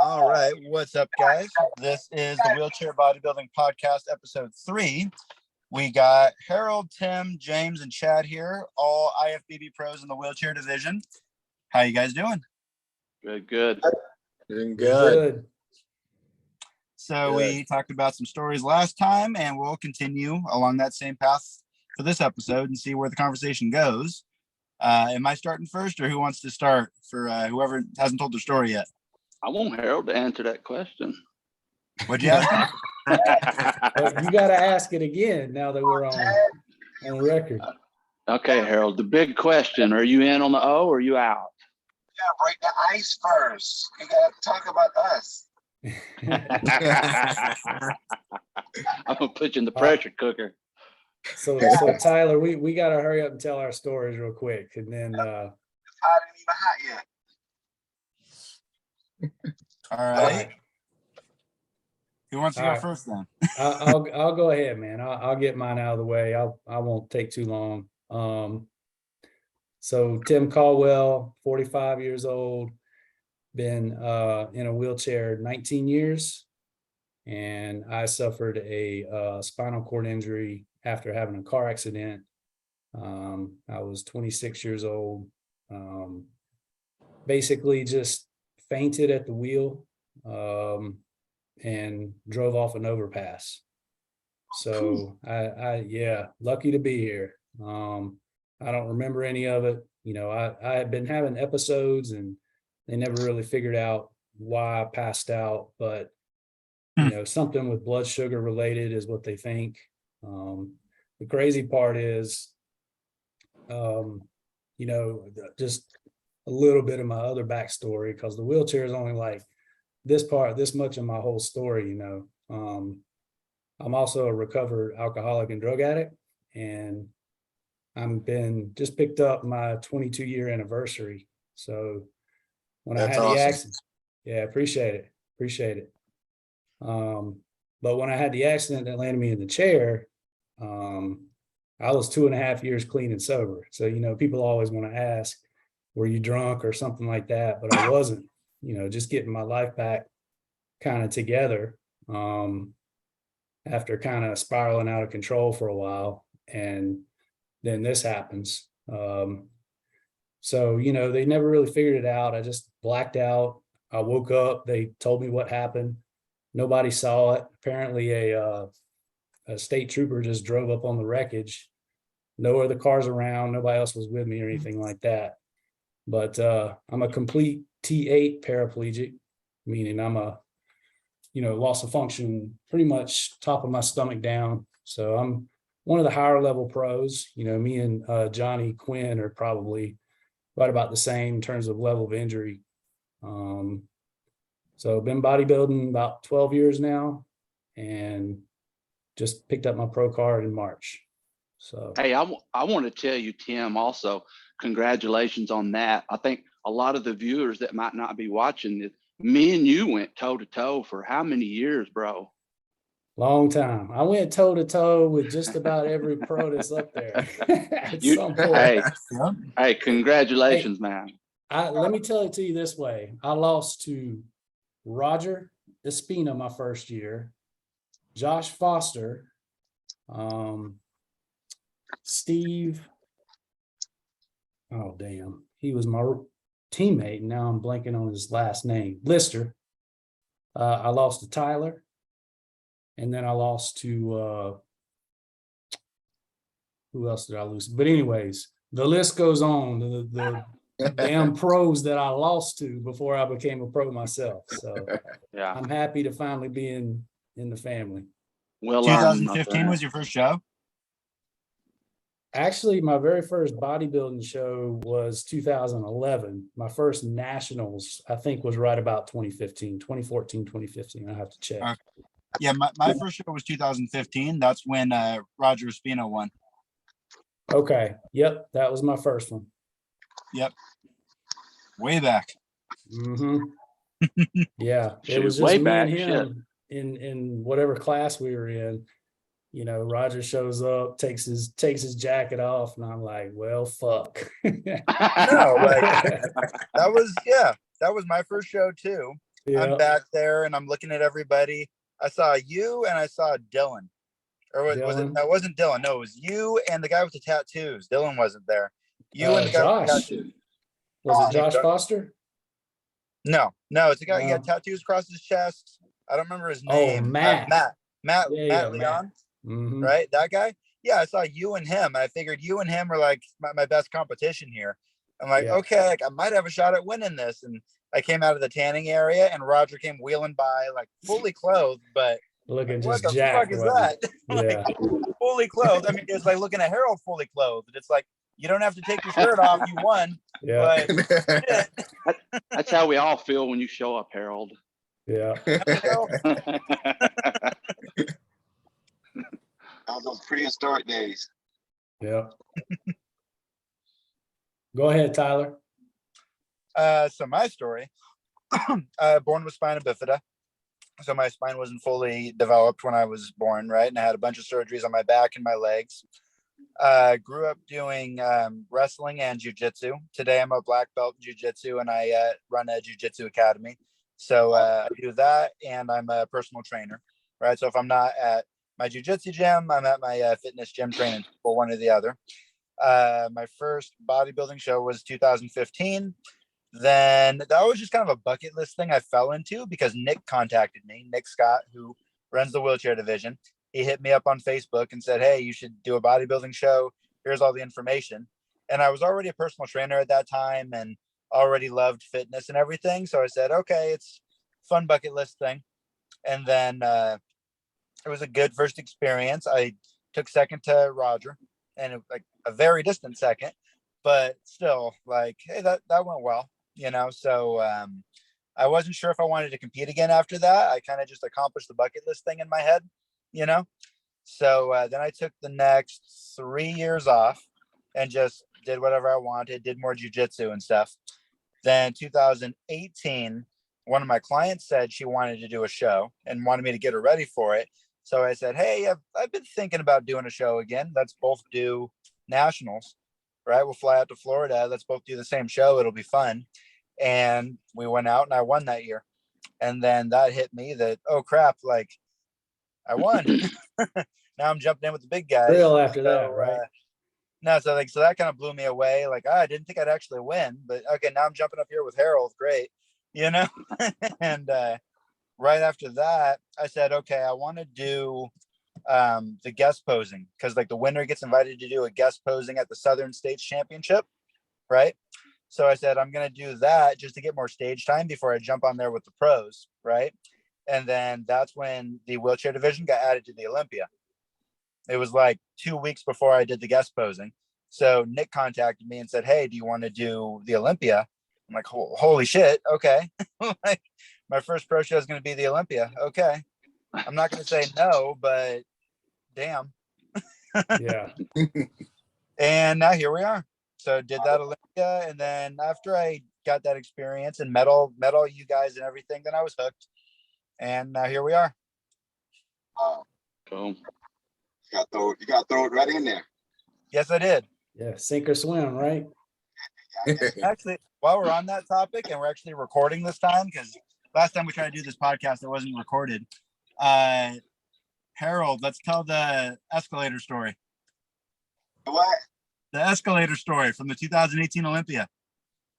All right, what's up, guys? This is the Wheelchair Bodybuilding Podcast, episode 3. We got Harold, Tim, James, and Chad here, all IFBB pros in the wheelchair division. How you guys doing? Good. Doing good. So we talked about some stories last time, and we'll continue along that same path for this episode and see where the conversation goes. Am I starting first, or who wants to start for whoever hasn't told their story yet? I want Harold to answer that question. What'd you ask him? You got to ask it again now that we're on record. Okay, Harold, the big question, are you in on the O or are you out? Yeah, break the ice first. You got to talk about us. I'm going to put you in the pressure cooker. So Tyler, we got to hurry up and tell our stories real quick. And then It's hot and even hot yet. All right. Who wants to go first then? I'll go ahead, man. I'll get mine out of the way. I won't take too long. So Tim Caldwell, 45 years old, been in a wheelchair 19 years, and I suffered a spinal cord injury after having a car accident. I was 26 years old. Basically just fainted at the wheel and drove off an overpass. So I lucky to be here. I don't remember any of it. You know, I had been having episodes and they never really figured out why I passed out, but you know, something with blood sugar related is what they think. The crazy part is, you know, just a little bit of my other backstory, because the wheelchair is only like this much of my whole story, you know. I'm also a recovered alcoholic and drug addict, and I've just picked up my 22-year anniversary. So when I had the accident, appreciate it. But when I had the accident that landed me in the chair, I was 2.5 years clean and sober. So, you know, people always want to ask, were you drunk or something like that? But I wasn't, you know, just getting my life back kind of together after kind of spiraling out of control for a while. And then this happens. So, you know, they never really figured it out. I just blacked out. I woke up. They told me what happened. Nobody saw it. Apparently a state trooper just drove up on the wreckage. No other cars around. Nobody else was with me or anything like that. But I'm a complete T8 paraplegic, meaning I'm loss of function pretty much top of my stomach down. So I'm one of the higher level pros. You know, me and Johnny Quinn are probably right about the same in terms of level of injury. So been bodybuilding about 12 years now, and just picked up my pro card in March. So hey, I want to tell you, Tim, also congratulations on that. I think a lot of the viewers that might not be watching this, me and you went toe to toe for how many years, bro? Long time. I went toe to toe with just about every pro that's up there at some point. Hey, congratulations, man. Let me tell it to you this way. I lost to Roger Espina my first year, Josh Foster, Steve. Oh, damn. He was my teammate. And now I'm blanking on his last name. Lister. I lost to Tyler. And then I lost to, who else did I lose? But anyways, the list goes on. The damn pros that I lost to before I became a pro myself. So yeah, I'm happy to finally be in the family. Well, 2015 was your first show? Actually, my very first bodybuilding show was 2011. My first nationals, I think, was right about 2014, 2015. I have to check. Okay. Yeah, my first show was 2015. That's when Roger Espino won. Okay. Yep. That was my first one. Yep. Way back. Mm-hmm. Yeah. It was just way me back, and him in whatever class we were in. You know, Roger shows up, takes his jacket off, and I'm like, well, fuck. No, like that was my first show too. I'm back there and I'm looking at everybody. I saw you and I saw Dylan. Or was it? Dylan? No, it wasn't Dylan. No, it was you and the guy with the tattoos. Dylan wasn't there. You and the guy with the Josh. tattoos. Was it Josh Foster? No, it's a guy. He had tattoos across his chest. I don't remember his name. Matt. Matt Yeah, Leon. Mhm. Right, that guy. Yeah, I saw you and him. I figured you and him were like my best competition here. I'm like, Yeah. okay, like I might have a shot at winning this. And I came out of the tanning area, and Roger came wheeling by, like fully clothed, but Looking what just the jacked. fuck is wasn't that? he? Yeah. Like, fully clothed. I mean, it's like looking at Harold fully clothed. It's like you don't have to take your shirt off. You won. Yeah. But shit. That's how we all feel when you show up, Harold. Yeah. Those prehistoric days. Yeah. Go ahead, Tyler. So my story, born with spina bifida. So my spine wasn't fully developed when I was born, right? And I had a bunch of surgeries on my back and my legs. Grew up doing wrestling and jujitsu. Today I'm a black belt in jujitsu and I run a jujitsu academy. So I do that and I'm a personal trainer, right? So if I'm not at my jujitsu gym, I'm at my fitness gym training for one or the other. My first bodybuilding show was 2015. Then that was just kind of a bucket list thing I fell into because Nick contacted me, Nick Scott, who runs the wheelchair division. He hit me up on Facebook and said, hey, you should do a bodybuilding show. Here's all the information. And I was already a personal trainer at that time and already loved fitness and everything. So I said, okay, it's a fun bucket list thing. And then it was a good first experience. I took second to Roger, and it, like a very distant second, but still like, hey, that went well, you know? So I wasn't sure if I wanted to compete again after that. I kind of just accomplished the bucket list thing in my head, you know? So then I took the next 3 years off and just did whatever I wanted, did more jujitsu and stuff. Then 2018, one of my clients said she wanted to do a show and wanted me to get her ready for it. So I said, hey, I've been thinking about doing a show again. Let's both do nationals, right? We'll fly out to Florida. Let's both do the same show. It'll be fun. And we went out and I won that year. And then that hit me that, oh crap, like I won. Now I'm jumping in with the big guys. Real after that, right? No, so that kind of blew me away. Like, I didn't think I'd actually win, but okay, now I'm jumping up here with Harold. Great, you know? And right after that, I said, okay, I want to do the guest posing because like the winner gets invited to do a guest posing at the Southern States Championship, right? So I said, I'm going to do that just to get more stage time before I jump on there with the pros, right? And then that's when the wheelchair division got added to the Olympia. It was like 2 weeks before I did the guest posing. So Nick contacted me and said, hey, do you want to do the Olympia? I'm like, holy shit. Okay. Like my first pro show is going to be the Olympia. Okay. I'm not going to say no, but damn. Yeah. And now here we are. So did that Olympia. And then after I got that experience and met all you guys and everything, then I was hooked. And now here we are. Cool. You got to throw it right in there. Yes, I did. Yeah. Sink or swim, right? Actually, while we're on that topic and we're actually recording this time, because last time we tried to do this podcast, it wasn't recorded. Harold, let's tell the escalator story. What? The escalator story from the 2018 Olympia.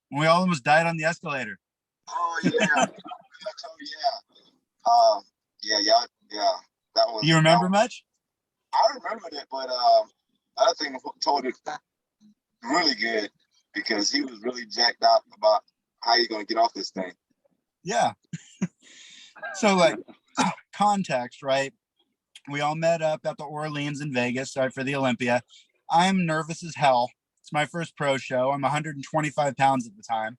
When we all almost died on the escalator. Oh, yeah. Yeah. That was. You remember much? I remembered it, but other thing told it really good because he was really jacked up about how you're going to get off this thing. Yeah. So like context, right? We all met up at the Orleans in Vegas, right, for the Olympia. I'm nervous as hell. It's my first pro show. I'm 125 pounds at the time.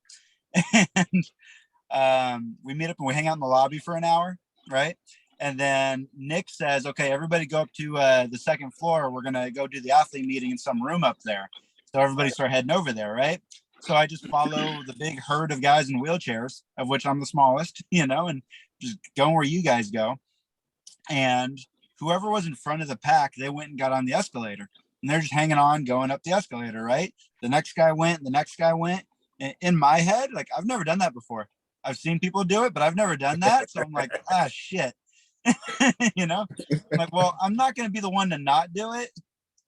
And we meet up and we hang out in the lobby for an hour, right? And then Nick says, okay, everybody go up to the second floor. We're going to go do the athlete meeting in some room up there. So everybody start heading over there, right? So I just follow the big herd of guys in wheelchairs, of which I'm the smallest, you know, and just going where you guys go. And whoever was in front of the pack, they went and got on the escalator. And they're just hanging on, going up the escalator, right? The next guy went, the next guy went. In my head, like, I've never done that before. I've seen people do it, but I've never done that. So I'm like, ah, shit. You know, I'm like, well, I'm not going to be the one to not do it,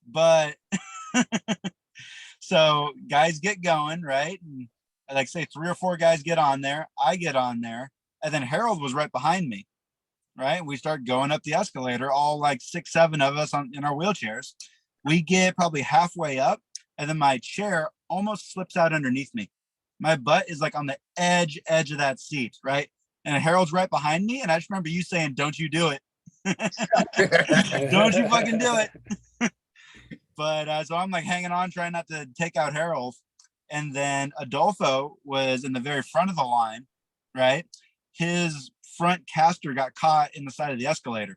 but so guys get going, right? And like say 3 or 4 guys get on there. I get on there, and then Harold was right behind me, right? We start going up the escalator, all like 6, 7 of us in our wheelchairs. We get probably halfway up, and then my chair almost slips out underneath me. My butt is like on the edge of that seat, right? And Harold's right behind me, and I just remember you saying, "Don't you do it? Don't you fucking do it!" But so I'm like hanging on, trying not to take out Harold. And then Adolfo was in the very front of the line, right? His front caster got caught in the side of the escalator.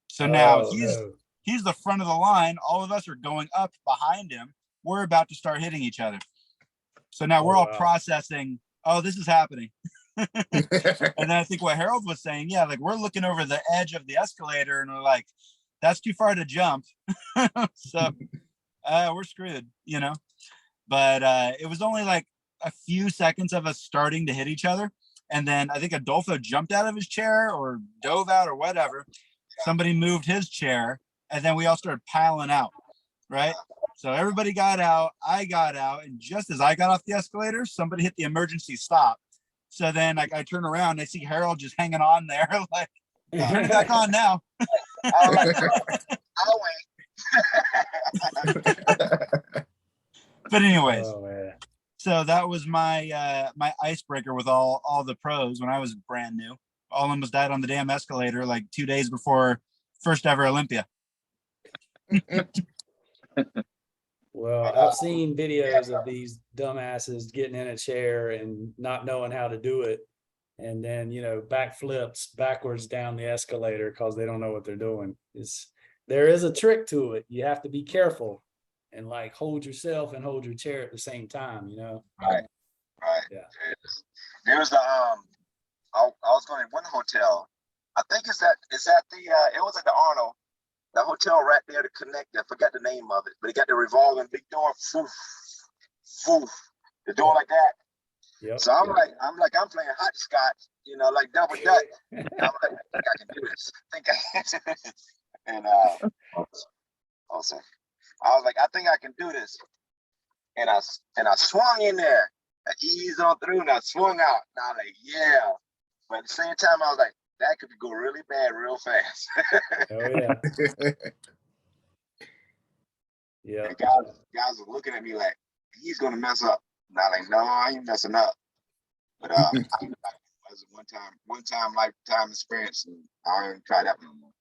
So now he's the front of the line. All of us are going up behind him. We're about to start hitting each other. So now we're all processing, oh, this is happening. And then I think what Harold was saying, yeah, like we're looking over the edge of the escalator and we're like, that's too far to jump. So we're screwed, you know. But it was only like a few seconds of us starting to hit each other. And then I think Adolfo jumped out of his chair or dove out or whatever. Somebody moved his chair, and then we all started piling out, right? So everybody got out, I got out, and just as I got off the escalator, somebody hit the emergency stop. So then like I turn around, I see Harold just hanging on there, like, turn it back on now. I'll wait. But anyways, so that was my my icebreaker with all the pros when I was brand new. All almost died on the damn escalator like 2 days before first ever Olympia. Well, I've seen videos of these dumbasses getting in a chair and not knowing how to do it. And then, you know, backflips backwards down the escalator because they don't know what they're doing. There is a trick to it. You have to be careful and like hold yourself and hold your chair at the same time, you know? Right. Yeah. There's I was going to one hotel. I think it's at the it was at the Arnold. The hotel right there to connect. I forgot the name of it, but it got the revolving big door. Foof, foof, the door like that. Yep. So I'm playing hopscotch, you know, like double dutch. I'm like, I think I can do this. And also, I was like, I think I can do this. And I swung in there. I eased on through and I swung out. And I was like, yeah. But at the same time, I was like, that could go really bad real fast. Oh yeah. Yeah. And guys were looking at me like, he's gonna mess up. And I'm like, no, I ain't messing up. But it was a one time lifetime experience, and I don't even try that no more.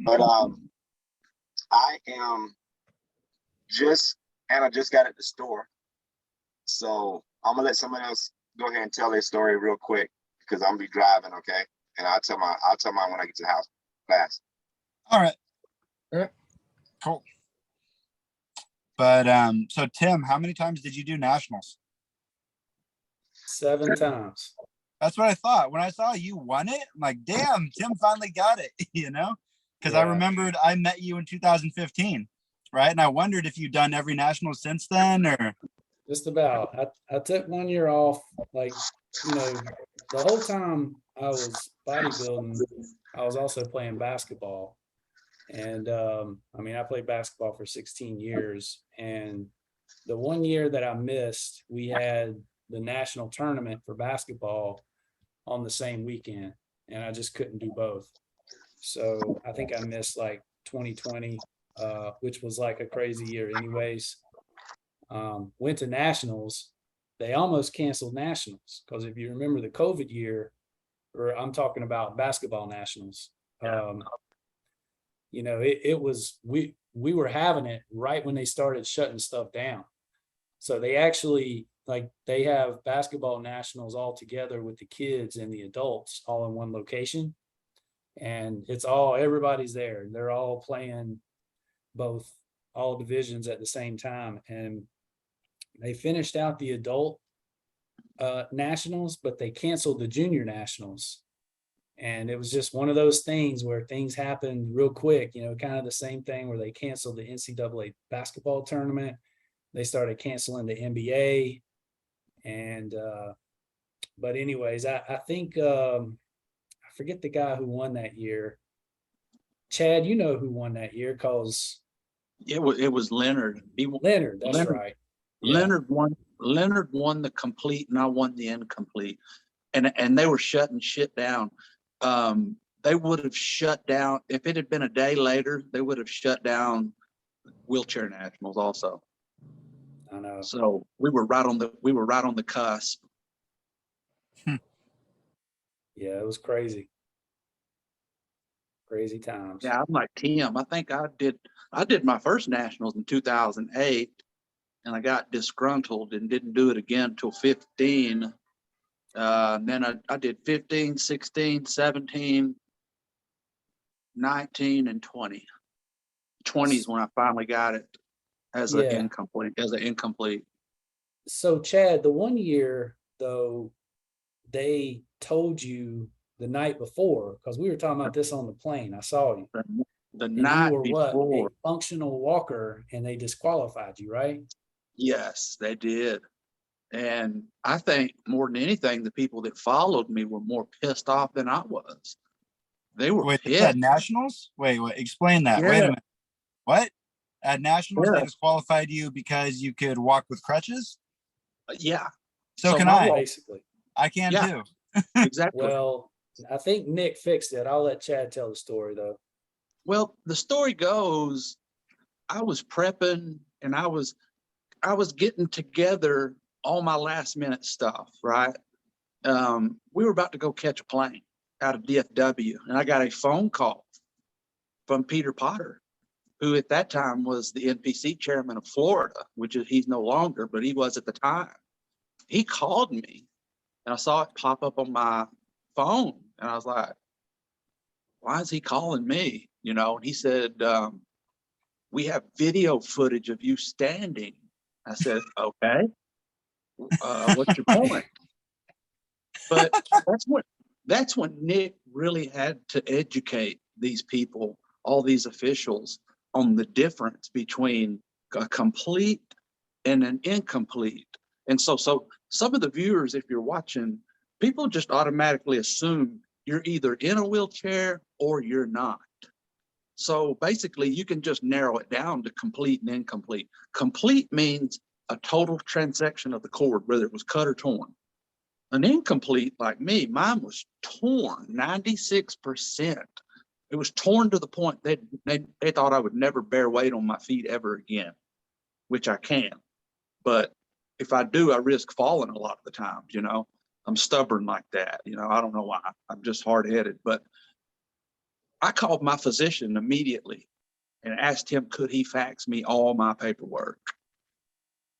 But I just got at the store, so I'm gonna let somebody else go ahead and tell their story real quick because I'm gonna be driving, okay? And I'll tell mine when I get to the house. Fast. All right. Cool. But so Tim, how many times did you do nationals? 7 times. That's what I thought. When I saw you won it, I'm like, damn, Tim finally got it, you know? Because I remembered I met you in 2015, right? And I wondered if you'd done every national since then or Just about. I took 1 year off, like, you know, the whole time I was bodybuilding, I was also playing basketball. And I mean, I played basketball for 16 years. And the 1 year that I missed, we had the national tournament for basketball on the same weekend. And I just couldn't do both. So I think I missed like 2020, which was like a crazy year anyways. Went to nationals. They almost canceled nationals because if you remember the COVID year, or I'm talking about basketball nationals, you know, it was, we were having it right when they started shutting stuff down. So they actually, like, they have basketball nationals all together with the kids and the adults all in one location. And it's everybody's there. They're all playing all divisions at the same time. And they finished out the adult nationals, but they canceled the junior nationals. And it was just one of those things where things happened real quick, you know, kind of the same thing where they canceled the NCAA basketball tournament. They started canceling the NBA. And but anyways, I think I forget the guy who won that year. Chad, you know who won that year, because It was Leonard. Leonard, that's Leonard, right. Yeah. Leonard won the complete, and I won the incomplete. And they were shutting shit down. They would have shut down if it had been a day later. They would have shut down wheelchair nationals also. I know. So we were right on the cusp. Yeah, it was crazy. Crazy times. Yeah, I'm like Tim. I think I did my first nationals in 2008, and I got disgruntled and didn't do it again until 15. Then I did 15, 16, 17, 19, and 20. 20 is when I finally got it as an incomplete. So Chad, the one year though, they told you the night before, because we were talking about this on the plane. I saw you. The And night you were before. what, a functional walker, and they disqualified you, right? Yes, they did. And I think more than anything, the people that followed me were more pissed off than I was. They were Wait, pissed. at nationals? Wait, explain that. Yeah. Wait a minute. What? At nationals, Yeah. they disqualified you because you could walk with crutches? Yeah, So can my I. Basically. I can Yeah. too. exactly. Well, I think Nick fixed it. I'll let Chad tell the story though. Well, the story goes, I was prepping and I was getting together all my last minute stuff, right? We were about to go catch a plane out of DFW, and I got a phone call from Peter Potter, who at that time was the NPC chairman of Florida, which is he's no longer, but he was at the time. He called me, and I saw it pop up on my phone, and I was like, why is he calling me? You know, and he said, we have video footage of you standing. I said, okay, what's your point? But that's when Nick really had to educate these people, all these officials, on the difference between a complete and an incomplete. And so some of the viewers, if you're watching, people just automatically assume you're either in a wheelchair or you're not. So basically, you can just narrow it down to complete and incomplete. Complete means a total transection of the cord, whether it was cut or torn. An incomplete, like me, mine was torn 96%. It was torn to the point that they thought I would never bear weight on my feet ever again, which I can. But if I do, I risk falling a lot of the times, you know. I'm stubborn like that, you know. I don't know why. I'm just hard-headed. But I called my physician immediately and asked him, could he fax me all my paperwork?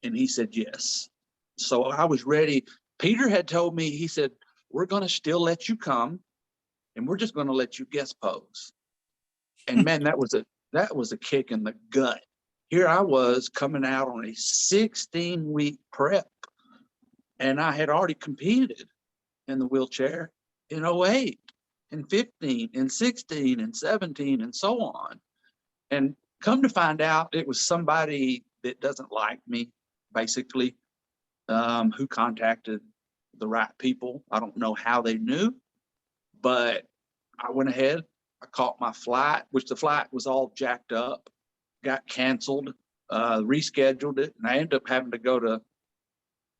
And he said yes. So I was ready. Peter had told me, he said, we're going to still let you come, and we're just going to let you guest pose. And man, that was a kick in the gut. Here I was coming out on a 16-week prep, and I had already competed in the wheelchair in 08 and 15 and 16 and 17 and so on. And come to find out, it was somebody that doesn't like me, basically, who contacted the right people. I don't know how they knew, but I went ahead. I caught my flight, which the flight was all jacked up, got canceled, rescheduled it, and I ended up having to go to,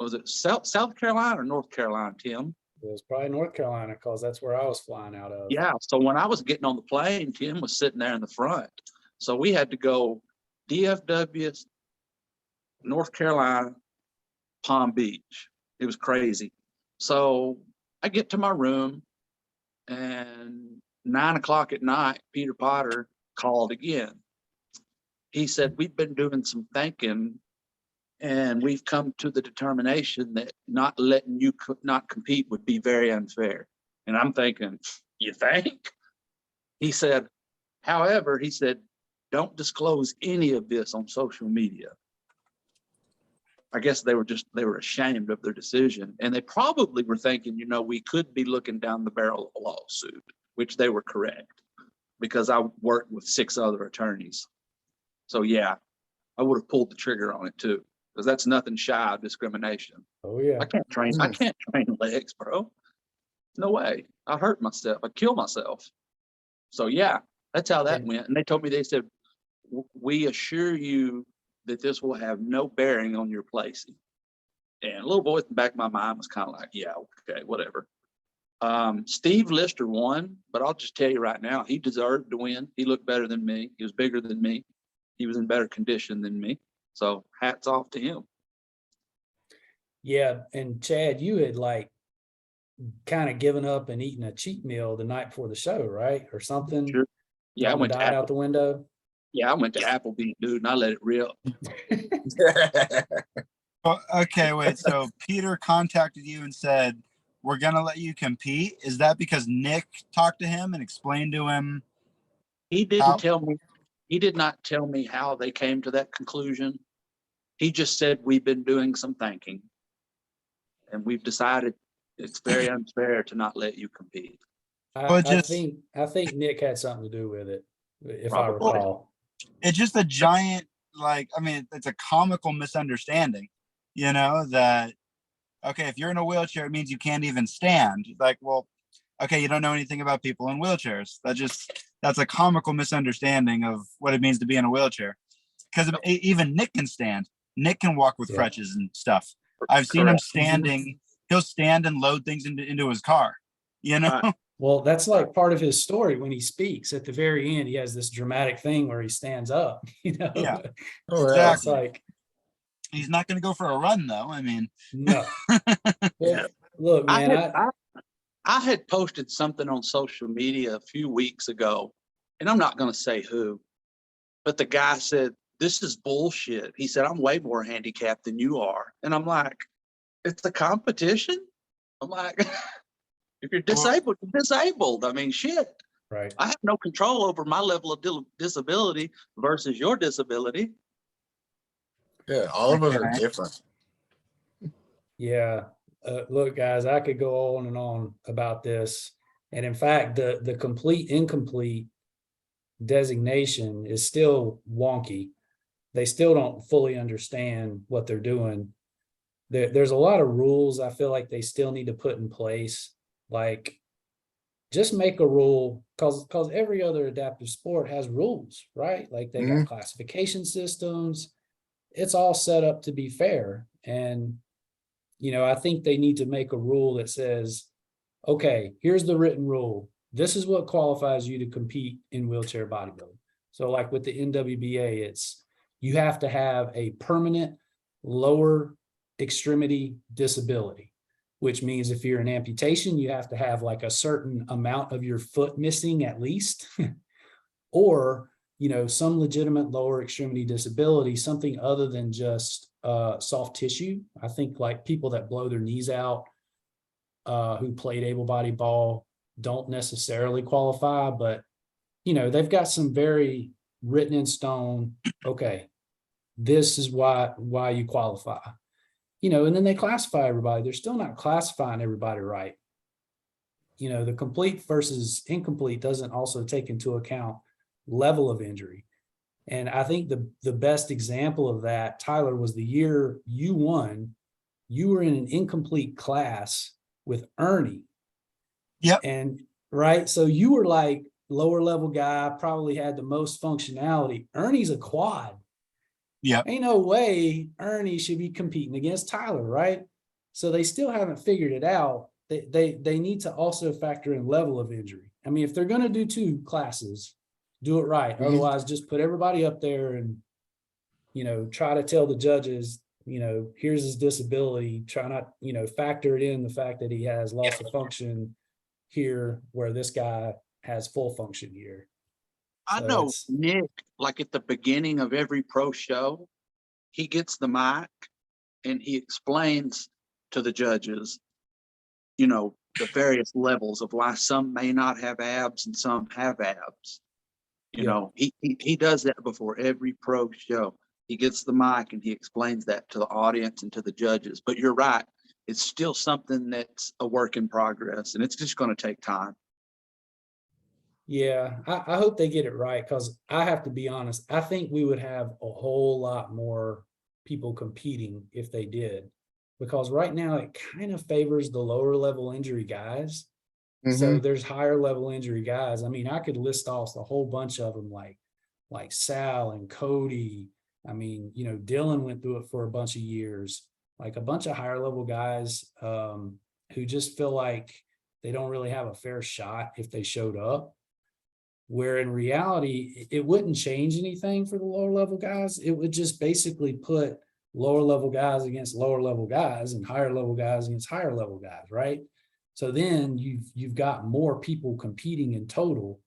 was it South Carolina or North Carolina, Tim? It was probably North Carolina, because that's where I was flying out of. Yeah. So when I was getting on the plane, Tim was sitting there in the front. So we had to go DFW, North Carolina, Palm Beach. It was crazy. So I get to my room, and 9 o'clock at night, Peter Potter called again. He said, we've been doing some thinking, and we've come to the determination that not letting you not compete would be very unfair. And I'm thinking, you think? He said, however, he said, don't disclose any of this on social media. I guess they were ashamed of their decision. And they probably were thinking, you know, we could be looking down the barrel of a lawsuit, which they were correct, because I worked with 6 other attorneys. So yeah, I would have pulled the trigger on it too. because that's nothing shy of discrimination. Oh yeah. I can't train legs, bro. No way. I hurt myself. I kill myself. So yeah, that's how that went. And they told me, they said, we assure you that this will have no bearing on your placing. And a little voice in the back of my mind was kind of like, yeah, okay, whatever. Steve Lister won, but I'll just tell you right now, he deserved to win. He looked better than me. He was bigger than me. He was in better condition than me. So hats off to him. Yeah. And Chad, you had like kind of given up and eaten a cheat meal the night before the show, right? Or something. Sure. Yeah, I went to out the window. Yeah, I went to Applebee's, dude, and I let it rip. Well, okay, wait. So Peter contacted you and said, we're going to let you compete. Is that because Nick talked to him and explained to him? He didn't tell me. He did not tell me how they came to that conclusion. He just said, we've been doing some thinking and we've decided it's very unfair to not let you compete. I think Nick had something to do with it, if I recall. It's just a giant, like, I mean, it's a comical misunderstanding, you know, that, okay, if you're in a wheelchair, it means you can't even stand. Like, well, okay, you don't know anything about people in wheelchairs. That's a comical misunderstanding of what it means to be in a wheelchair. Because even Nick can stand. Nick can walk with crutches and stuff. I've seen him standing. He'll stand and load things into his car, you know? Well, that's like part of his story when he speaks. At the very end, he has this dramatic thing where he stands up, you know? Yeah, Exactly. It's like, he's not going to go for a run, though. I mean, no. Well, look, man, I had posted something on social media a few weeks ago, and I'm not going to say who, but the guy said, this is bullshit. He said, I'm way more handicapped than you are. And I'm like, it's a competition? I'm like, if you're disabled, you're disabled. I mean, shit. Right. I have no control over my level of disability versus your disability. Yeah, all of us are different. Yeah. Look, guys, I could go on and on about this. And in fact, the complete incomplete designation is still wonky. They still don't fully understand what they're doing. There's a lot of rules I feel like they still need to put in place. Like, just make a rule, because every other adaptive sport has rules, right? Like they got classification systems. It's all set up to be fair. And, you know, I think they need to make a rule that says, okay, here's the written rule. This is what qualifies you to compete in wheelchair bodybuilding. So like with the NWBA, it's you have to have a permanent lower extremity disability, which means if you're an amputation, you have to have like a certain amount of your foot missing at least, or, you know, some legitimate lower extremity disability, something other than just soft tissue. I think like people that blow their knees out who played able-bodied ball don't necessarily qualify, but, you know, they've got some very written in stone, okay, this is why you qualify. You know, and then they classify everybody. They're still not classifying everybody right. You know, the complete versus incomplete doesn't also take into account level of injury. And I think the best example of that, Tyler, was the year you won. You were in an incomplete class with Ernie. Yep. And right. So you were like lower level guy, probably had the most functionality. Ernie's a quad. Yeah. Ain't no way Ernie should be competing against Tyler, right? So they still haven't figured it out. They need to also factor in level of injury. I mean, if they're going to do two classes, do it right. Otherwise, just put everybody up there and, you know, try to tell the judges, you know, here's his disability. Try not, you know, factor it in the fact that he has loss of function here where this guy has full function here. I know Nick, like at the beginning of every pro show, he gets the mic and he explains to the judges, you know, the various levels of why some may not have abs and some have abs. You know, he does that before every pro show. He gets the mic and he explains that to the audience and to the judges. But you're right, it's still something that's a work in progress, and it's just going to take time. Yeah, I hope they get it right, because I have to be honest, I think we would have a whole lot more people competing if they did, because right now it kind of favors the lower level injury guys. So there's higher level injury guys. I mean, I could list off a whole bunch of them, like Sal and Cody. I mean, you know, Dylan went through it for a bunch of years, like a bunch of higher level guys who just feel like they don't really have a fair shot if they showed up. Where in reality, it wouldn't change anything for the lower level guys. It would just basically put lower level guys against lower level guys and higher level guys against higher level guys, right? So then you've got more people competing in total,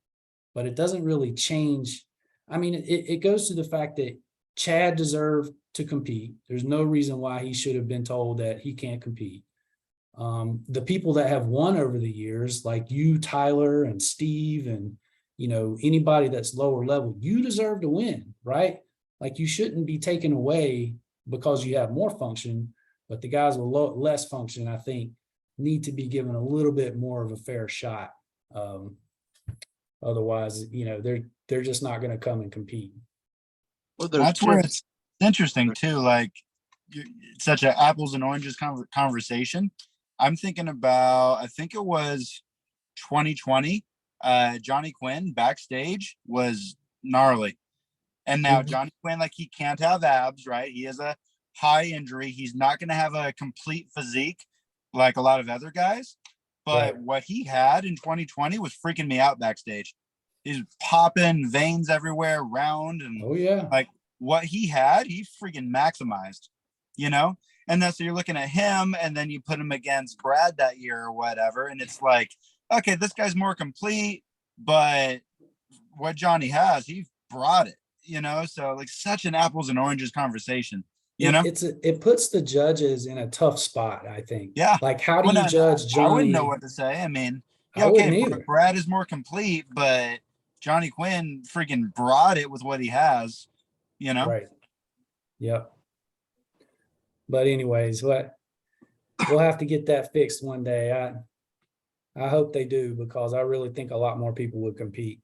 but it doesn't really change. I mean, it goes to the fact that Chad deserved to compete. There's no reason why he should have been told that he can't compete. The people that have won over the years, like you, Tyler, and Steve, and you know, anybody that's lower level, you deserve to win, right? Like you shouldn't be taken away because you have more function, but the guys with less function, I think, need to be given a little bit more of a fair shot. Otherwise, you know, they're just not going to come and compete. Well, That's where it's interesting too. Like it's such an apples and oranges conversation. I'm thinking about, I think it was 2020. Johnny Quinn backstage was gnarly. And now Johnny Quinn, like he can't have abs, right? He has a high injury. He's not going to have a complete physique like a lot of other guys. But what he had in 2020 was freaking me out backstage. He's popping veins everywhere, round, and like what he had, he freaking maximized, you know? And then so you're looking at him, and then you put him against Brad that year or whatever, and it's like, okay, this guy's more complete, but what Johnny has, he brought it, you know? So like such an apples and oranges conversation. You know, it puts the judges in a tough spot, I think. Yeah. Like, how do you judge Johnny? I wouldn't know what to say. I mean, yeah, okay, Brad is more complete, but Johnny Quinn freaking brought it with what he has, you know? Right. Yep. But anyways, we'll have to get that fixed one day. I hope they do, because I really think a lot more people would compete.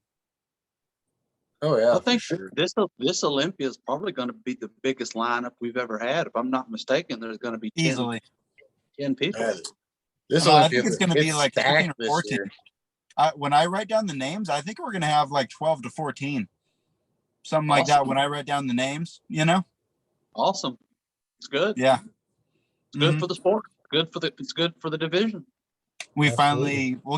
Oh yeah, I think sure. this Olympia is probably going to be the biggest lineup we've ever had. If I'm not mistaken, there's going to be 10 people. This I think it's going to be like 15 or 14. Year. When I write down the names, I think we're going to have like 12 to 14, something like that. When I write down the names, you know. Awesome. It's good. Yeah. It's good for the sport. It's good for the division. We'll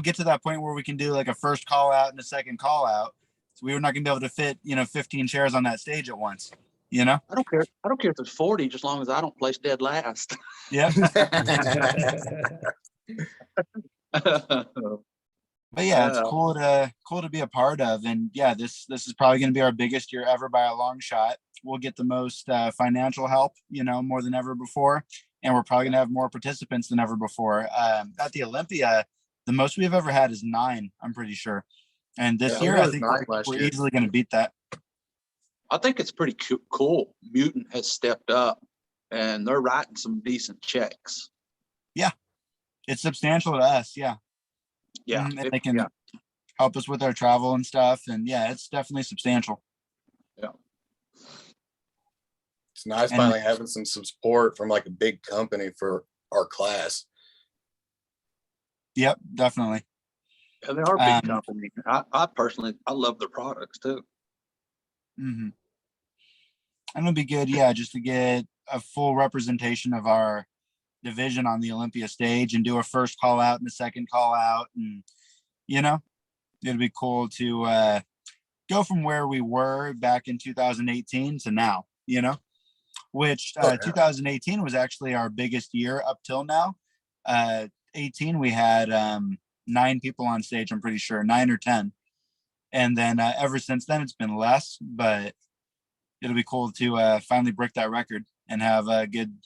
get to that point where we can do like a first call out and a second call out. So we were not going to be able to fit, 15 chairs on that stage at once, you know? I don't care. I don't care if there's 40, just as long as I don't place dead last. Yeah. But yeah, it's cool to be a part of. And yeah, this is probably going to be our biggest year ever by a long shot. We'll get the most financial help, more than ever before. And we're probably going to have more participants than ever before. At the Olympia, the most we've ever had is 9, I'm pretty sure. And this year, I think we're easily going to beat that. I think it's pretty cool. Mutant has stepped up, and they're writing some decent checks. Yeah, it's substantial to us. Yeah. Yeah. And they can help us with our travel and stuff. And yeah, it's definitely substantial. Yeah. It's nice finally having some support from like a big company for our class. Yep, definitely. Yeah, they are a big company. I personally love their products too. Mm-hmm. And it'll be good, just to get a full representation of our division on the Olympia stage and do a first call out and a second call out. And, it'll be cool to go from where we were back in 2018 to now, which 2018 was actually our biggest year up till now. 18, we had 9 people on stage, I'm pretty sure, 9 or 10. And then ever since then, it's been less, but it'll be cool to finally break that record and have a good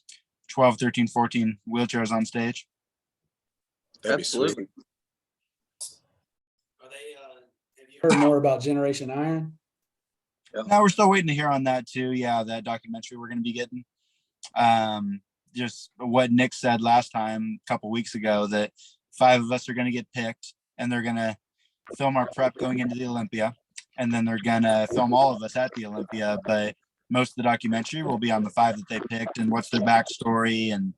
12, 13, 14 wheelchairs on stage. That'd be sweet. Are they, have you heard more about Generation Iron? No, we're still waiting to hear on that too. Yeah, that documentary we're going to be getting. Just what Nick said last time, a couple weeks ago, that 5 of us are going to get picked, and they're going to film our prep going into the Olympia, and then they're going to film all of us at the Olympia. But most of the documentary will be on the 5 that they picked and what's their backstory and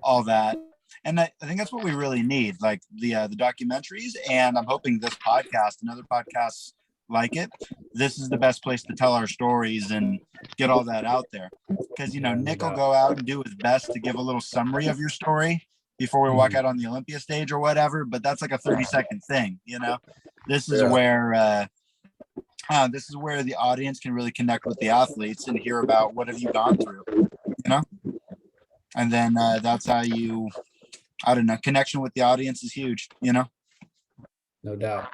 all that. And I think that's what we really need, like the documentaries. And I'm hoping this podcast and other podcasts like it, this is the best place to tell our stories and get all that out there. Because, you know, Nick will go out and do his best to give a little summary of your story before we walk out on the Olympia stage or whatever, but that's like a 30-second thing, you know. This is where the audience can really connect with the athletes and hear about what have you gone through, you know. And then that's how you, I don't know, connection with the audience is huge, you know. No doubt.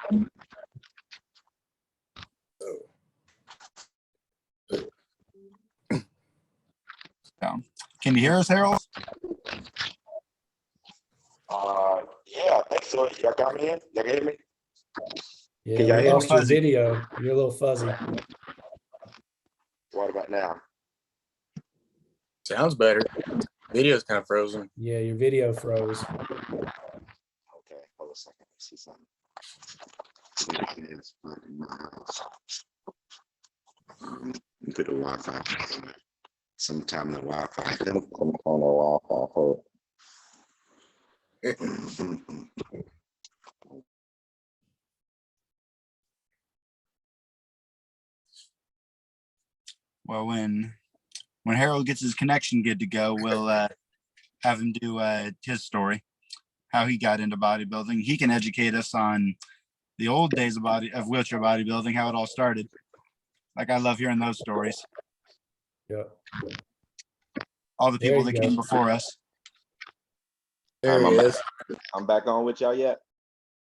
Can you hear us, Harold? Yeah, I think so. Y'all got me in? Y'all can hear me? Yeah, Can y'all we hear lost me? your video. You're a little fuzzy. What about now? Sounds better. Video's kind of frozen. Yeah, your video froze. Okay, hold a second. Let's see something. Put the Wi-Fi. Sometime the Wi-Fi. On the Wi-Fi. Hold. Well, when Harold gets his connection good to go, we'll have him do his story, how he got into bodybuilding. He can educate us on the old days of wheelchair bodybuilding, how it all started. Like, I love hearing those stories. Yep. All the people that came before us. There he is. I'm back on with y'all yet?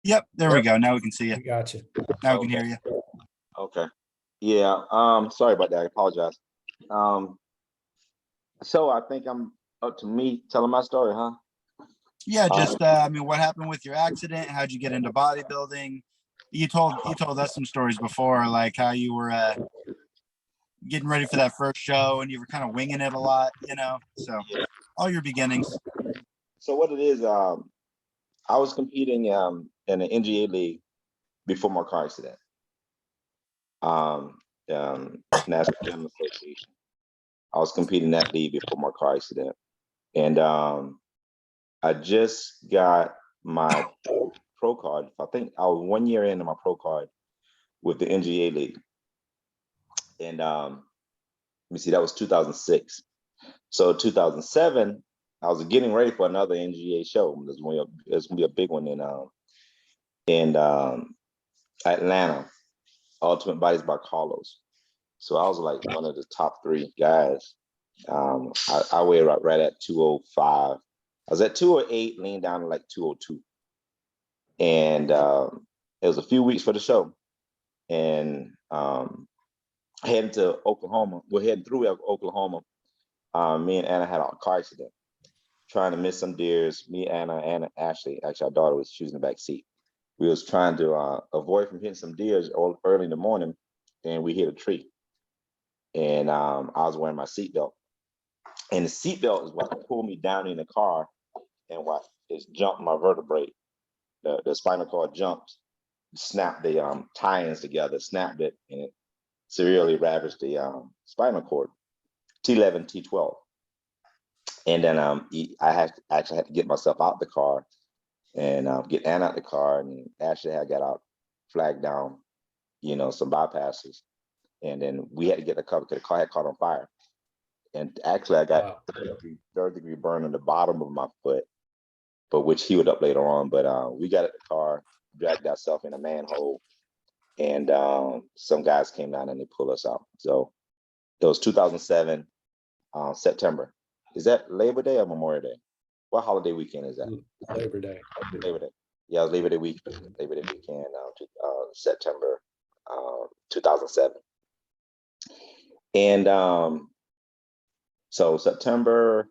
Yep, there we go. Now we can see you. We got you. Now we can hear you. Okay. Yeah. Sorry about that. I apologize. So I think I'm up to me telling my story, huh? Yeah, just I mean, what happened with your accident? How'd you get into bodybuilding? You told us some stories before, like how you were getting ready for that first show and you were kind of winging it a lot, you know. So all your beginnings. So what it is, I was competing in an NGA league before my car accident. National Gym Association. I was competing in that league before my car accident, and I just got my pro card. I think I was 1 year into my pro card with the NGA league, and let me see, that was 2006. So 2007, I was getting ready for another NGA show. There's gonna be a big one in Atlanta, Ultimate Bodies by Carlos. So I was like one of the top 3 guys. I weighed right at 205. I was at 208, leaned down to like 202. And it was a few weeks for the show. And heading to Oklahoma, we're heading through Oklahoma. Me and Anna had a car accident, trying to miss some deers. Me, Anna, Ashley, actually our daughter was choosing the back seat. We was trying to avoid from hitting some deers early in the morning, and we hit a tree. And I was wearing my seatbelt. And the seatbelt is what pulled me down in the car and what is jumped my vertebrae. The spinal cord jumped, snapped the tie-ins together, snapped it, and it severely ravaged the spinal cord, T11, T12. And then I actually had to get myself out the car and get Anna out the car, and Ashley had got out, flagged down, you know, some bypasses. And then we had to get the car because the car had caught on fire. And actually I got third degree burn on the bottom of my foot, but which healed up later on. But we got at the car, dragged ourselves in a manhole, and some guys came down and they pulled us out. So it was 2007, September. Is that Labor Day or Memorial Day? What holiday weekend is that? Labor Day. Labor Day. Yeah, it was Labor Day weekend, September 2007. And so September,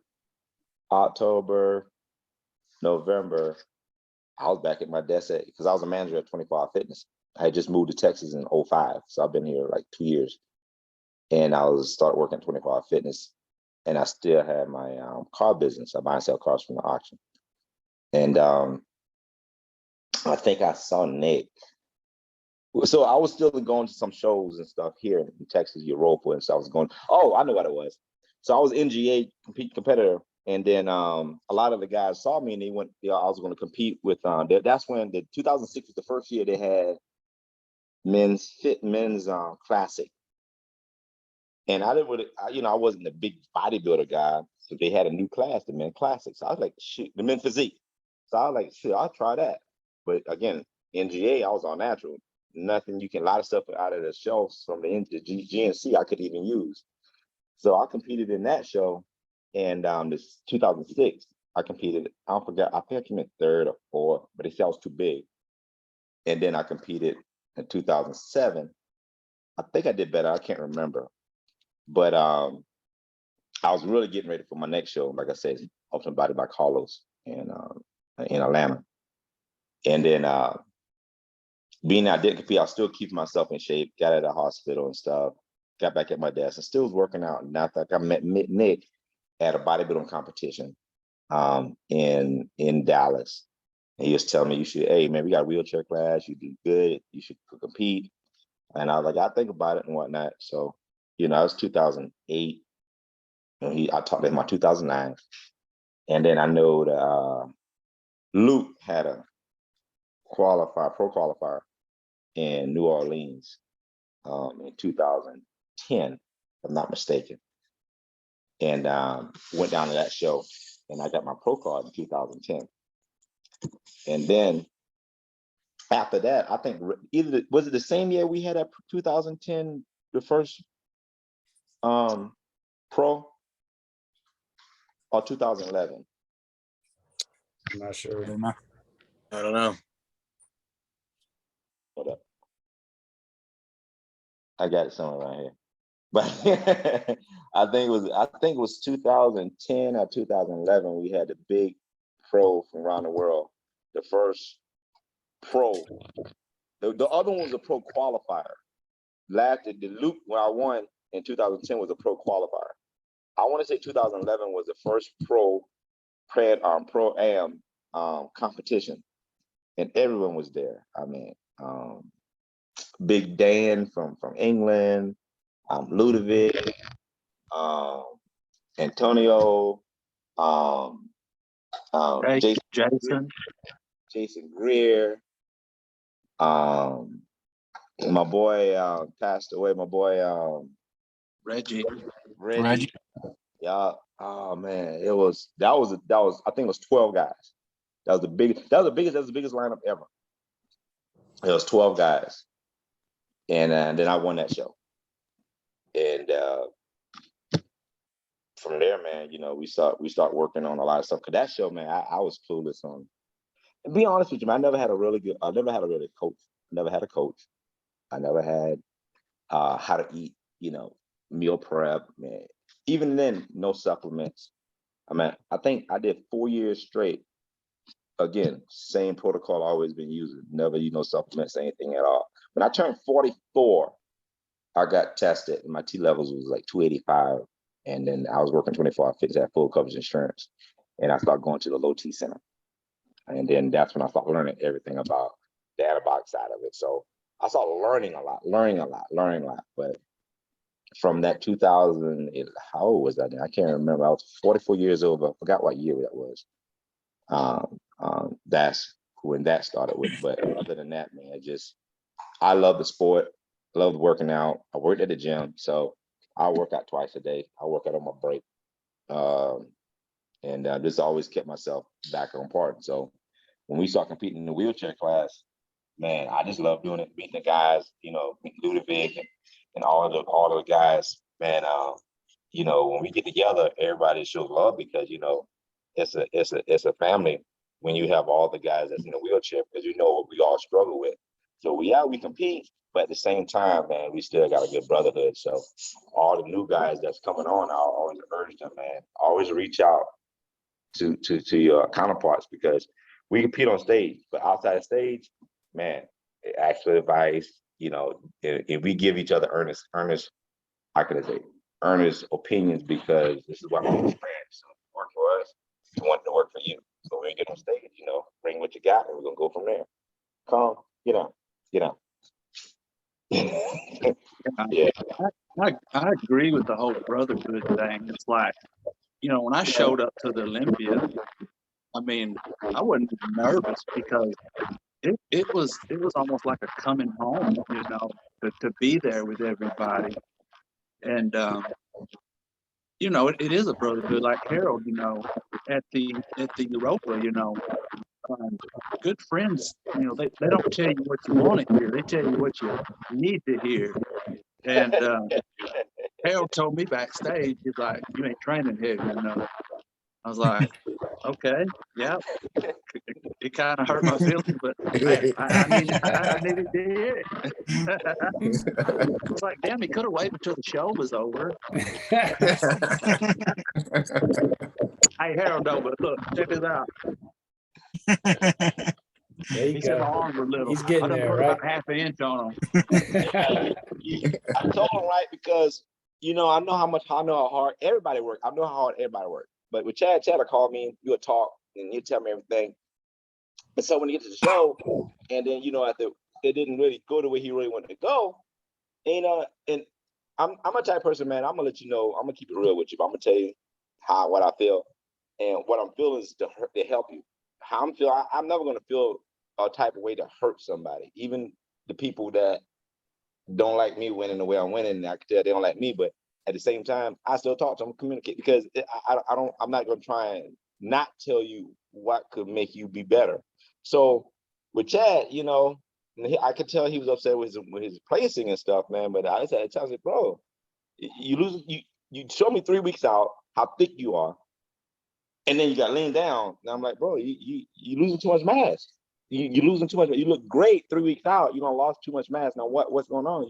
October, November, I was back at my desk because I was a manager at 24 Hour Fitness. I had just moved to Texas in 05, so I've been here like 2 years. And I started working at 24 Hour Fitness, and I still had my car business. I buy and sell cars from the auction. And I think I saw Nick So I was still going to some shows and stuff here in Texas, Europa, and so I was going. Oh, I know what it was. So I was NGA competitor, and then a lot of the guys saw me and they went. I was going to compete with. That's when the 2006 was the first year they had men's classic, and I didn't really, I wasn't a big bodybuilder guy, so they had a new class, the men classics. So I was like, shoot, the men physique. So I was like, shit, I'll try that. But again, NGA, I was all natural. Nothing a lot of stuff out of the shelves from the GNC I could even use. So I competed in that show, and this 2006, I competed. I think I came in third or fourth, but they said I was too big. And then I competed in 2007. I think I did better. I can't remember, but I was really getting ready for my next show. Like I said, Ultimate Body by Carlos in Atlanta, and then. Being I didn't compete, I was still keeping myself in shape, got out of the hospital and stuff, got back at my desk and still was working out. And I think I met Nick at a bodybuilding competition in Dallas. And he was telling me, hey man, we got a wheelchair class, you do good, you should compete. And I was like, I think about it and whatnot. So, it was 2008. And I talked to him in 2009. And then I know that Luke had a pro qualifier in New Orleans in 2010, if I'm not mistaken. And went down to that show and I got my pro card in 2010. And then after that, I think was it the same year we had at 2010, the first pro, or 2011? I'm not sure. I don't know. Hold up. I got it somewhere right here. But I think it was 2010 or 2011. We had the big pro from around the world. The first pro. The other one was a pro qualifier. The Luke when I won in 2010 was a pro qualifier. I want to say 2011 was the first pro am competition, and everyone was there. I mean, Big Dan from England, Ludovic, Antonio, Hey, Jason. Jason Greer, my boy passed away. My boy Reggie. Reggie. Yeah. Oh man, that was I think it was 12 guys. That was the biggest lineup ever. It was 12 guys. And then I won that show. And from there, man, we start working on a lot of stuff. Cause that show, man, I was clueless on. And be honest with you, man, I never had a really coach. I never had a coach. I never had how to eat, meal prep, man. Even then, no supplements. I mean, I think I did 4 years straight. Again, same protocol I always been using. Never use no supplements, anything at all. When I turned 44, I got tested and my T levels was like 285. And then I was working 24-hour fitness at full coverage insurance. And I started going to the low T center. And then that's when I started learning everything about the anabolic side of it. So I started learning a lot. But from that 2000, how old was that then? I can't remember. I was 44 years old. I forgot what year that was. That's when that started with. But other than that, man, I love the sport. I love working out. I worked at the gym, so I work out twice a day. I work out on my break. And just always kept myself back on part. So when we start competing in the wheelchair class, man, I just love doing it, meeting the guys, meeting Ludovic and all of the guys, man. When we get together, everybody shows love because it's a family when you have all the guys that's in a wheelchair because what we all struggle with. So we compete, but at the same time, man, we still got a good brotherhood. So all the new guys that's coming on, I always urge them, man, always reach out to your counterparts because we compete on stage, but outside of stage, man, actual advice, and we give each other earnest, how can I say, earnest opinions because this is what we're friends. So if it worked for us, we want it to work for you. So when we get on stage, bring what you got and we're gonna go from there. Come, get on. Yeah. I agree with the whole brotherhood thing. It's like, when I showed up to the Olympia, I mean, I wasn't nervous because it was almost like a coming home, to be there with everybody. And it is a brotherhood, like Harold, at the Europa, good friends, they don't tell you what you want to hear, they tell you what you need to hear. And Harold told me backstage, he's like, "You ain't training heavy enough." I was like, "Okay, yeah." It kind of hurt my feelings, but I needed to hear it. I was like, "Damn, he could have waited until the show was over." Hey, Harold, no, but look, check this out. There you He said my go. arms were little. He's getting I done there, put right? about half an inch on them. I told him, right, because I know how hard everybody works. I know how hard everybody works. But with Chad would call me, you would talk, and you'd tell me everything. And so when you get to the show, and then after it didn't really go the way he really wanted to go, and I'm a type of person, man. I'm gonna let you know. I'm gonna keep it real with you. But I'm gonna tell you what I feel, and what I'm feeling is to help you. How I'm feeling, I'm never gonna feel a type of way to hurt somebody, even the people that don't like me winning the way I'm winning. I can tell they don't like me, but at the same time, I still talk to them, communicate, because I'm not gonna try and not tell you what could make you be better. So with Chad, I could tell he was upset with his placing and stuff, man. But I said, bro, you lose. You show me 3 weeks out how thick you are, and then you got lean down. And I'm like, bro, you losing too much mass. You losing too much. You look great 3 weeks out. You don't lost too much mass. Now what's going on?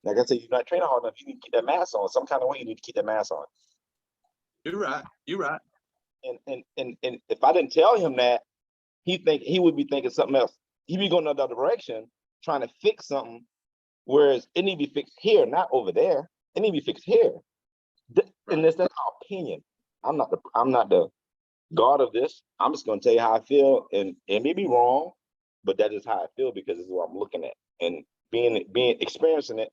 Like I said, you're not training hard enough. You need to keep that mass on. Some kind of way you need to keep that mass on. You're right. And if I didn't tell him that, he would be thinking something else. He'd be going another direction, trying to fix something, whereas it need to be fixed here, not over there. It need to be fixed here. And that's our opinion. I'm not the God of this. I'm just going to tell you how I feel, and it may be wrong, but that is how I feel, because it's what I'm looking at, and being experiencing it,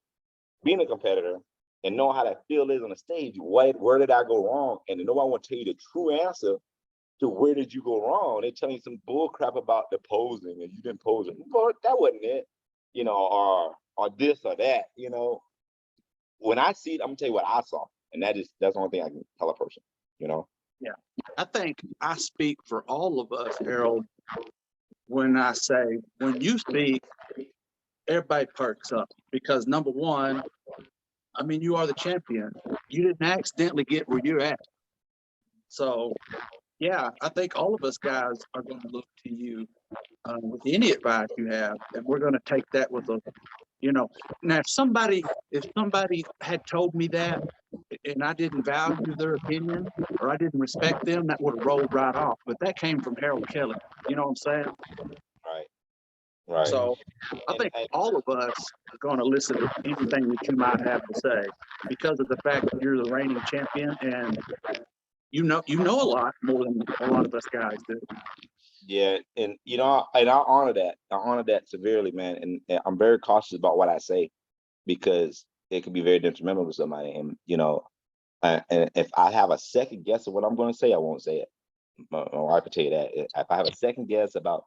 being a competitor, and knowing how that feel is on the stage. Where did I go wrong? And nobody want to tell you the true answer to where did you go wrong. They tell you some bull crap about the posing and you didn't pose it. Well, that wasn't it, or this or that. When I see it, I'm gonna tell you what I saw, and that's the only thing I can tell a person. Yeah. I think I speak for all of us, Harold, when I say, when you speak, everybody perks up, because number one, I mean, you are the champion. You didn't accidentally get where you're at. So, yeah, I think all of us guys are going to look to you with any advice you have, and we're going to take that with a, Now, if somebody had told me that, and I didn't value their opinion, or I didn't respect them, that would have rolled right off. But that came from Harold Kelley. You know what I'm saying? Right. So I think all of us are going to listen to anything that you might have to say, because of the fact that you're the reigning champion, and you know a lot more than a lot of us guys do. Yeah, and I honor that. I honor that severely, man. And I'm very cautious about what I say, because it can be very detrimental to somebody. And and if I have a second guess of what I'm going to say, I won't say it. I can tell you that. If I have a second guess about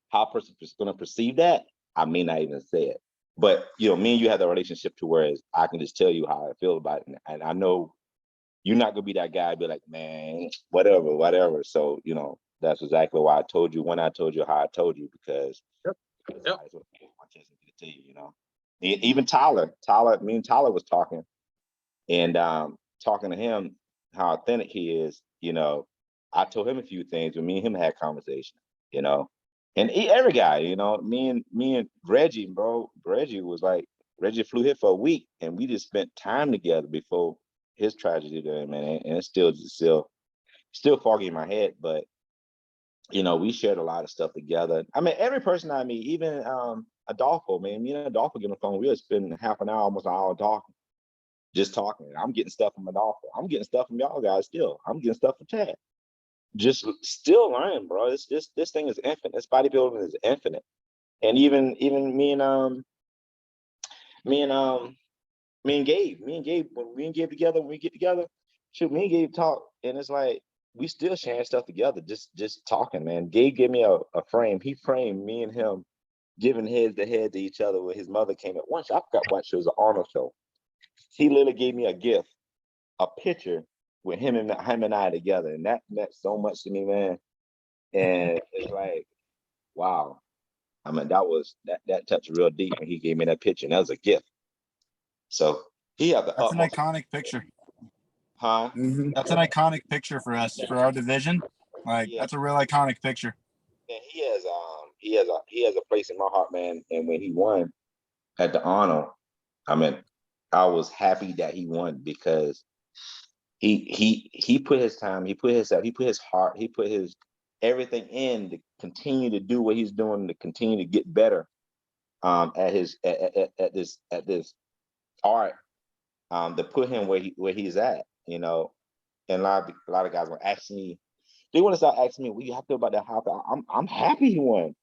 how a person is going to perceive that, I may not even say it. But me and you have the relationship to whereas I can just tell you how I feel about it, and I know you're not gonna be that guy. Be like, man, whatever. So that's exactly why I told you when I told you how I told you, because Yep. I just want to get my chance to tell you. Even Tyler, me and Tyler was talking, and talking to him how authentic he is. I told him a few things when me and him had conversation. And every guy, me and Reggie, bro. Reggie flew here for a week, and we just spent time together before his tragedy there, man. And it's still foggy in my head, but we shared a lot of stuff together. I mean, every person I meet, even Adolfo, man, me and Adolfo get on the phone, we'll spend half an hour, almost an hour talking. Just talking. I'm getting stuff from Adolfo. I'm getting stuff from y'all guys still. I'm getting stuff from Chad. Just still learning, bro. It's just, this thing is infinite. This bodybuilding is infinite. And even me and me and Gabe, when we and Gabe together, when we get together, shoot, me and Gabe talk, and it's like we still sharing stuff together, just talking, man. Gabe gave me a frame. He framed me and him giving head to head to each other when his mother came at once. I forgot what show, it was an Arnold show. He literally gave me a gift, a picture with him and I together, and that meant so much to me, man. And it's like, wow. I mean, that touched real deep when he gave me that picture, and that was a gift. So he had the That's an utmost, iconic picture. huh? That's an iconic picture for us, for our division. Like, Yeah. that's a real iconic picture. And he has a place in my heart, man. And when he won at the Arnold, I mean, I was happy that he won because he put his time, he put his heart, he put his everything in to continue to do what he's doing, to continue to get better at this art, to put him where he's at, you know. And a lot of guys were asking me, they want to start asking me, what do you have to about that? I'm happy he won.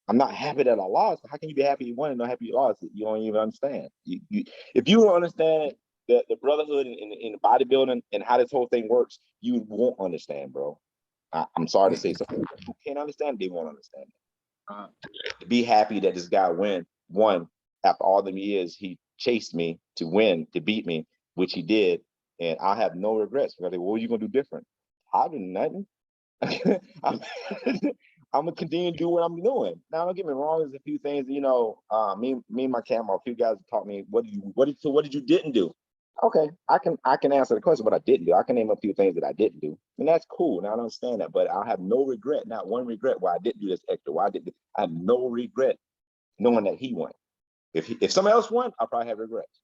I'm not happy that I lost. How can you be happy you won and not happy you lost? You don't even understand. If you don't understand the brotherhood in the bodybuilding and how this whole thing works, you won't understand, bro. I'm sorry to say, some people who can't understand, they won't understand. Be happy that this guy won after all them years. He chased me to win, to beat me, which he did, and I have no regrets. Because what are you gonna do different? I do nothing. I'm gonna continue to do what I'm doing. Now, don't get me wrong. There's a few things, you know. Me and my camera, a few guys taught me what did you didn't do. Okay, I can answer the question what I didn't do. I can name a few things that I didn't do, and that's cool. And I understand that, but I have no regret, not one regret why I didn't do this extra. I have no regret knowing that he won. If someone else won, I'll probably have regrets.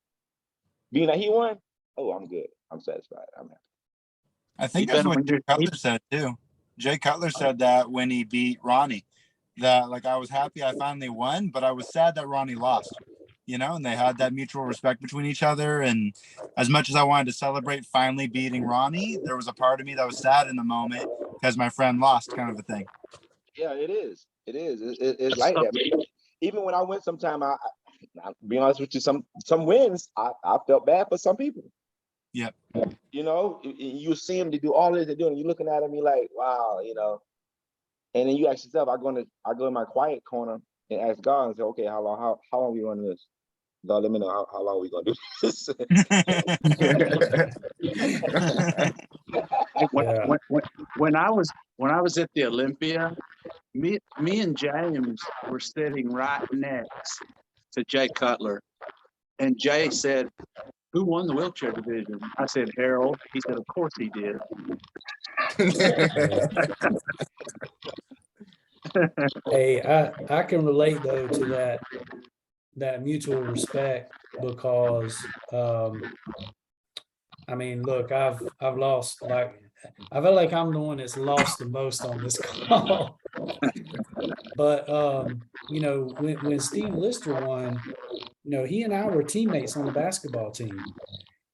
Being that he won, oh, I'm good. I'm satisfied. I'm happy. I think that's what Jay Cutler said too. Jay Cutler said that when he beat Ronnie, that like I was happy I finally won, but I was sad that Ronnie lost. You know, and they had that mutual respect between each other. And as much as I wanted to celebrate finally beating Ronnie, there was a part of me that was sad in the moment because my friend lost, kind of a thing. Yeah, it is. It is. It's like that. Even when I win, sometime I'll be honest with you, some wins I felt bad for some people. Yep. You know, you see them to do all this they're doing, you're looking at them, you're like, wow, you know. And then you ask yourself, I go in my quiet corner and ask God and say, okay, how long are we running this? God, let me know how long we gonna do this. When I was at the Olympia, me and James were sitting right next to Jay Cutler, and Jay said, "Who won the wheelchair division?" I said, "Harold." He said, "Of course he did." Hey, I can relate though to that mutual respect because I mean, look, I've lost, like, I feel like I'm the one that's lost the most on this call. But you know, when Steve Lister won, you know, he and I were teammates on the basketball team.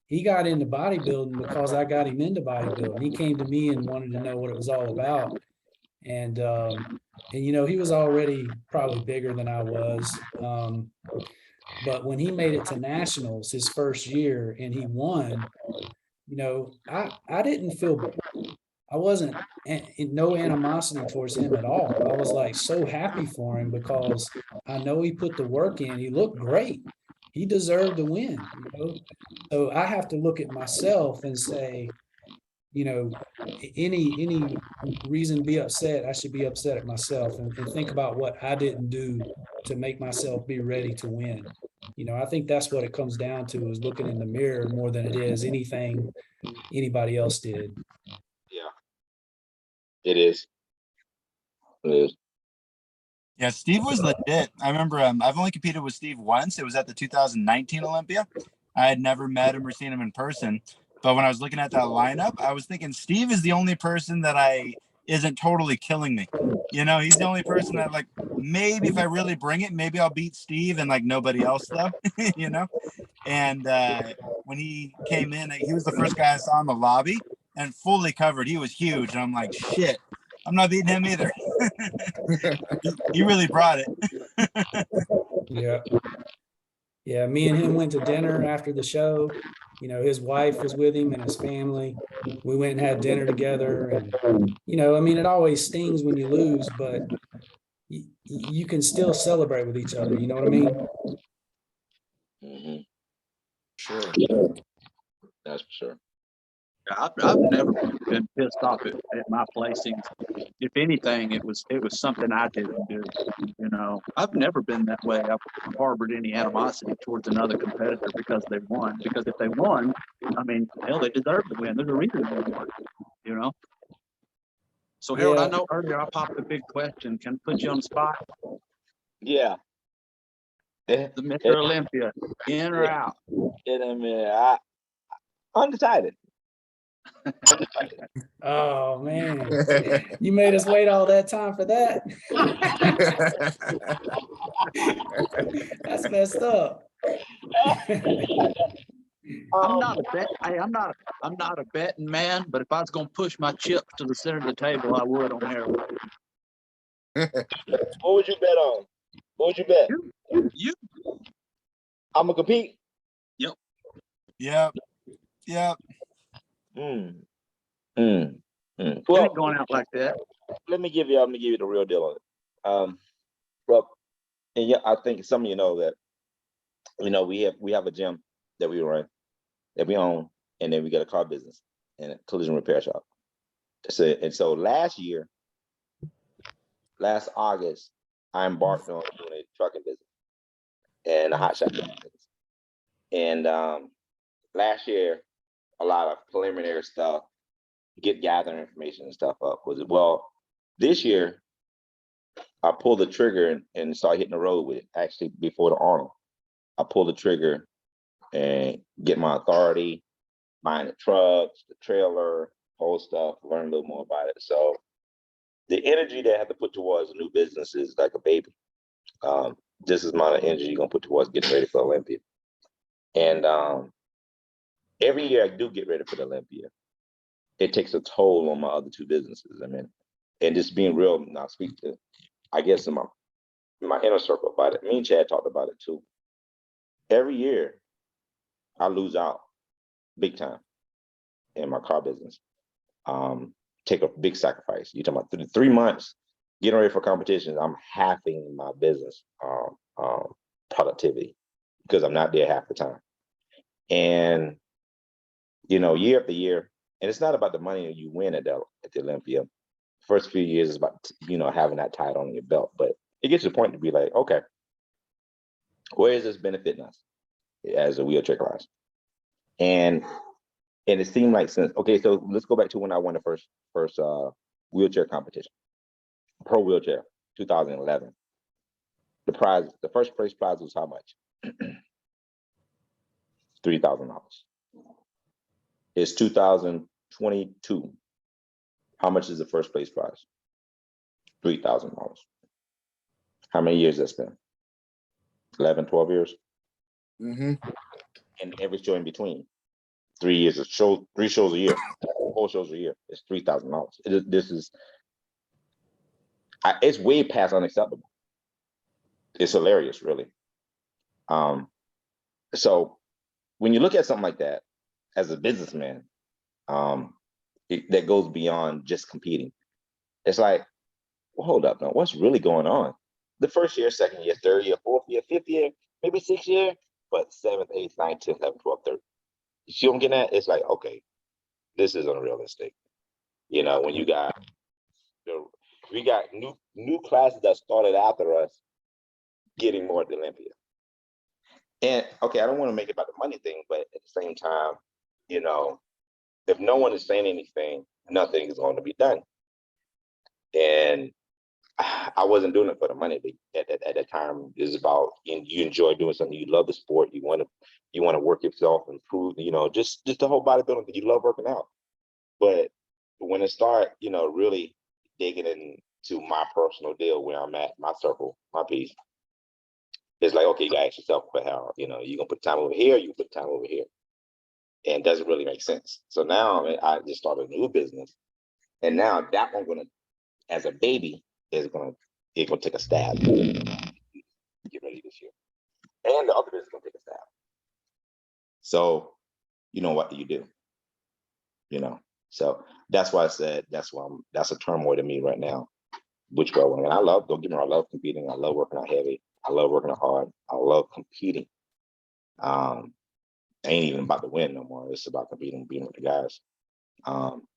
He got into bodybuilding because I got him into bodybuilding. He came to me and wanted to know what it was all about. And you know, he was already probably bigger than I was. But when he made it to nationals his first year and he won, you know, I didn't feel, I wasn't no animosity towards him at all. I was like so happy for him because I know he put the work in. He looked great. He deserved to win, you know. So I have to look at myself and say, you know, any reason to be upset, I should be upset at myself and think about what I didn't do to make myself be ready to win. You know, I think that's what it comes down to, is looking in the mirror more than it is anything anybody else did. Yeah, it is. It is. Yeah, Steve was legit. I remember I've only competed with Steve once. It was at the 2019 Olympia. I had never met him or seen him in person. But when I was looking at that lineup, I was thinking Steve is the only person that isn't totally killing me. You know, he's the only person that, like, maybe if I really bring it, maybe I'll beat Steve and like nobody else though, you know? And when he came in, he was the first guy I saw in the lobby and fully covered. He was huge. And I'm like, shit, I'm not beating him either. He really brought it. Yeah. Yeah, me and him went to dinner after the show. You know, his wife was with him and his family. We went and had dinner together. And, you know, I mean, it always stings when you lose, but you can still celebrate with each other. You know what I mean? Mhm. Sure. That's for sure. I've never been pissed off at my placings. If anything, it was something I didn't do. You know, I've never been that way. I've harbored any animosity towards another competitor because they won. Because if they won, I mean, hell, they deserve to win. There's a reason they won. You know. So Harold, I Yeah. know earlier I popped a big question. Can I put you on the spot? Yeah. The Mr. Olympia, in or out? Undecided. Oh man, you made us wait all that time for that. That's messed up. I'm not a bet. Hey, I'm not a betting man, but if I was gonna push my chips to the center of the table, I would on Harold. What would you bet on? What would you bet? You. I'm gonna compete. Yep. Mm. It Well, ain't going out like that. let me give you the real deal on it. Well, and yeah, I think some of you know that, you know, we have a gym that we run, that we own, and then we got a car business and a collision repair shop. So last August, I embarked on doing a trucking business and a hot shot business. And last year, a lot of preliminary stuff, gathering information and stuff up. This year, I pulled the trigger and started hitting the road with it. Actually, before the Arnold, I pulled the trigger and get my authority, buying the trucks, the trailer, whole stuff, learn a little more about it. So the energy that I have to put towards a new business is like a baby. This is amount of energy you're gonna put towards getting ready for Olympia. And every year I do get ready for the Olympia, it takes a toll on my other two businesses. I mean, and just being real, now speak to, I guess in my inner circle about it. Me and Chad talked about it too. Every year I lose out big time in my car business. Take a big sacrifice. You're talking about 3 months getting ready for competitions. I'm halving my business productivity because I'm not there half the time. And you know, year after year, and it's not about the money you win at the Olympia. First few years is about, you know, having that title on your belt, but it gets to the point to be like, okay, where is this benefiting us as a wheelchair class? And it seemed like since, okay, so let's go back to when I won the first wheelchair competition, pro wheelchair, 2011. The first place prize was how much? $3,000. It's 2022. How much is the first place prize? $3,000. How many years that's been? 11, 12 years? Mm-hmm. And every show in between. 3 years of show, 3 shows a year, 4 shows a year. It's $3,000. It's way past unacceptable. It's hilarious, really. So when you look at something like that as a businessman, that goes beyond just competing. It's like, well, hold up, now what's really going on? The first year, second year, third year, fourth year, fifth year, maybe sixth year, but 7th, 8th, 9th, 10th, 11th, 12th, 13th. You see what I'm getting at? It's like, okay, this is unrealistic. You know, when we got new classes that started after us getting more at the Olympia. And okay, I don't want to make it about the money thing, but at the same time, you know, if no one is saying anything, nothing is going to be done. And I wasn't doing it for the money. At that time, it's about you enjoy doing something. You love the sport. You want to work yourself, improve. You know, just the whole bodybuilding. You love working out. But when it started, you know, really digging into my personal deal, where I'm at, my circle, my piece, it's like, okay, you gotta ask yourself, but how, you know, you gonna put time over here, you put time over here, and it doesn't really make sense. So now I just started a new business, and now that one gonna, as a baby, it's gonna take a stab. Get ready this year, and the other business is gonna take So, what do you do? So that's why I said that's a turmoil to me right now. Which way I want to. And don't get me wrong, I love competing. I love working out heavy. I love working out hard. I love competing. Ain't even about to win no more. It's about competing, being with the guys.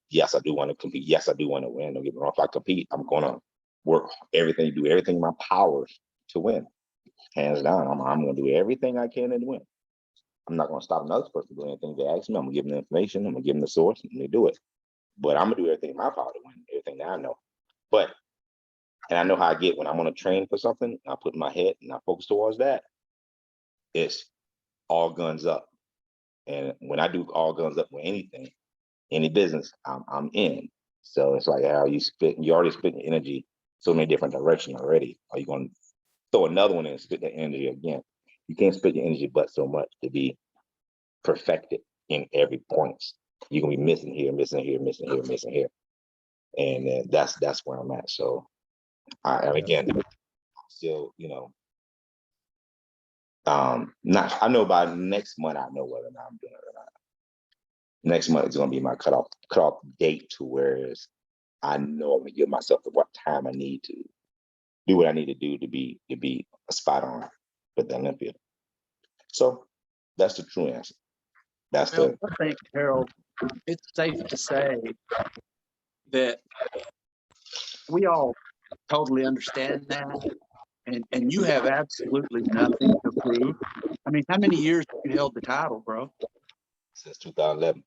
Yes, I do want to compete. Yes, I do want to win. Don't get me wrong. If I compete, I'm gonna work do everything in my powers to win. Hands down, I'm gonna do everything I can to win. I'm not gonna stop another person doing anything they ask me. I'm gonna give them the information. I'm gonna give them the source, and they do it. But I'm gonna do everything in my power to win. Everything that I know. And I know how I get when I'm gonna train for something. I put my head and I focus towards that. It's all guns up. And when I do all guns up with anything, any business, I'm in. So it's like how you already split your energy so many different directions already. Are you gonna throw another one in and split that energy again? You can't split your energy but so much to be perfected in every point. You're gonna be missing here, missing here, missing here, missing here. And that's where I'm at. So again, still, I know by next month I know whether or not I'm doing it or not. Next month is gonna be my cutoff date to whereas I know I'm gonna give myself the what time I need to do what I need to do to be a spot on with the Olympia. So that's the true answer. I think, Harold, it's safe to say that we all totally understand that. And you have absolutely nothing to prove. I mean, how many years have you held the title, bro? Since 2011.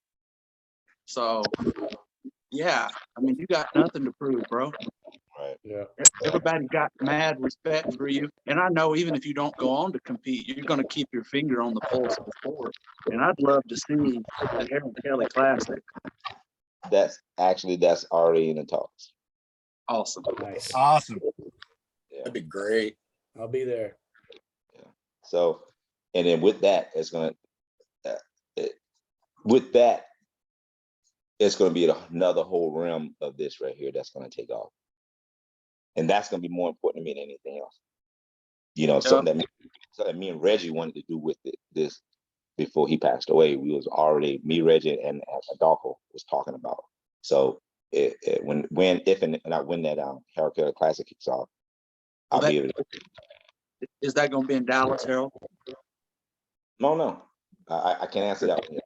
So, yeah, I mean, you got nothing to prove, bro. Right. Yeah. Everybody got mad respect for you. And I know even if you don't go on to compete, you're going to keep your finger on the pulse of the sport. And I'd love to see the Harold Kelley Classic. That's already in the talks. Awesome. Nice. Awesome. Yeah. That'd be great. I'll be there. Yeah. So, and then with that, it's gonna be another whole realm of this right here that's gonna take off, and that's gonna be more important to me than anything else. Something that me and Reggie wanted to do with this before he passed away. We was already me, Reggie, and Adolfo was talking about. So when that Harold Kelley Classic kicks off, I'll be able to. Is that going to be in Dallas, Harold? No. I can't answer that one yet.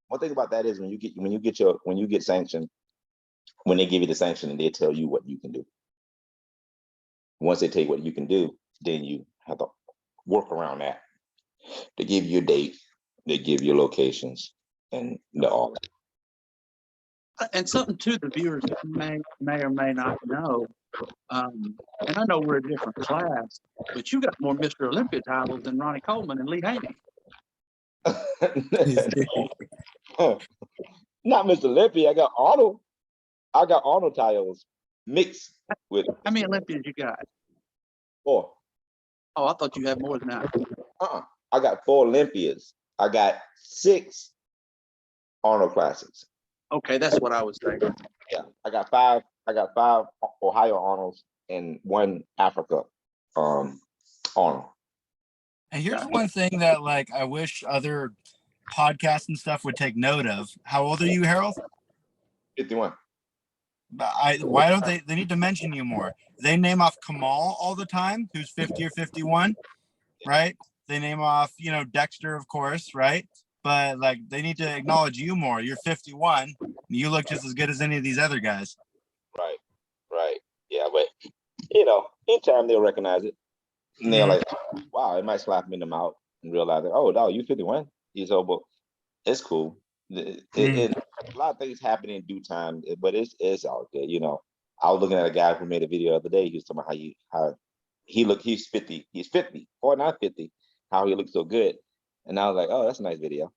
One thing about that is when you get sanctioned, when they give you the sanction and they tell you what you can do. Once they tell you what you can do, then you have to work around that. They give you a date, they give you locations, and all that. And something too, the viewers may or may not know. And I know we're a different class, but you got more Mr. Olympia titles than Ronnie Coleman and Lee Haney. Not Mr. Olympia. I got Arnold titles mixed with. How many Olympians you got? 4. Oh, I thought you had more than that. I got 4 Olympias. I got 6 Arnold Classics. Okay, that's what I was thinking. Yeah, I got 5 Ohio Arnolds and 1 Africa Arnold. And here's one thing that I wish other podcasts and stuff would take note of. How old are you, Harold? 51. Why don't they need to mention you more? They name off Kamal all the time, who's 50 or 51, right? They name off, Dexter, of course, right? But they need to acknowledge you more. You're 51. You look just as good as any of these other guys. Right. Yeah, but anytime they'll recognize it, and they're like, wow, it might slap me in the mouth and realize that, oh no, you 51. But it's cool. A lot of things happen in due time, but it's all good. I was looking at a guy who made a video the other day. He was talking about how he looked. He's 50. He's 50 or not 50. How he looks so good, and I was like, oh, that's a nice video.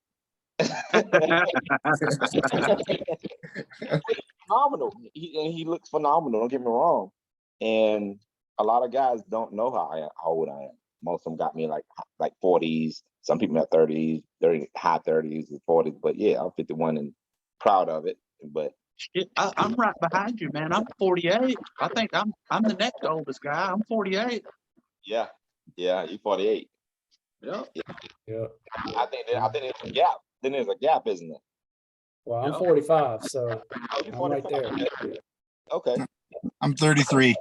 Phenomenal. He looks phenomenal. Don't get me wrong. And a lot of guys don't know how old I am. Most of them got me like 40s. Some people have 30s, high 30s and 40s. But yeah, I'm 51 and proud of it. But I'm right behind you, man. I'm 48. I think I'm the next oldest guy. I'm 48. Yeah, you're 48. Yep. Yeah. I think there's a gap. then there's a gap, isn't there? Well, I'm 45, so Oh, you're I'm right 45. there. Okay. I'm 33.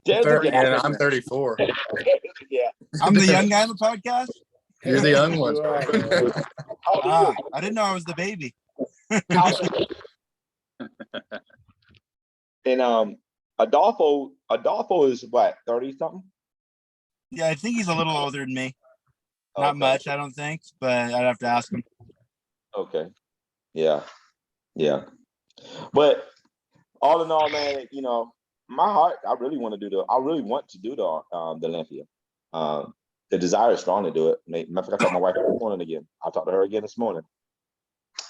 There's a gap. Yeah, I'm 34. Yeah. I'm the young guy on the podcast. You're the young one. You are, man. How old are you? I didn't know I was the baby. And Adolfo is what, 30 something? Yeah, I think he's a little older than me. Not Okay. much, I don't think, but I'd have to ask him. Okay. Yeah. Yeah. But all in all, man, you know, my heart, I really want to do the Olympia. The desire is strong to do it. Matter of fact, I talked to my wife this morning again. I'll talk to her again this morning.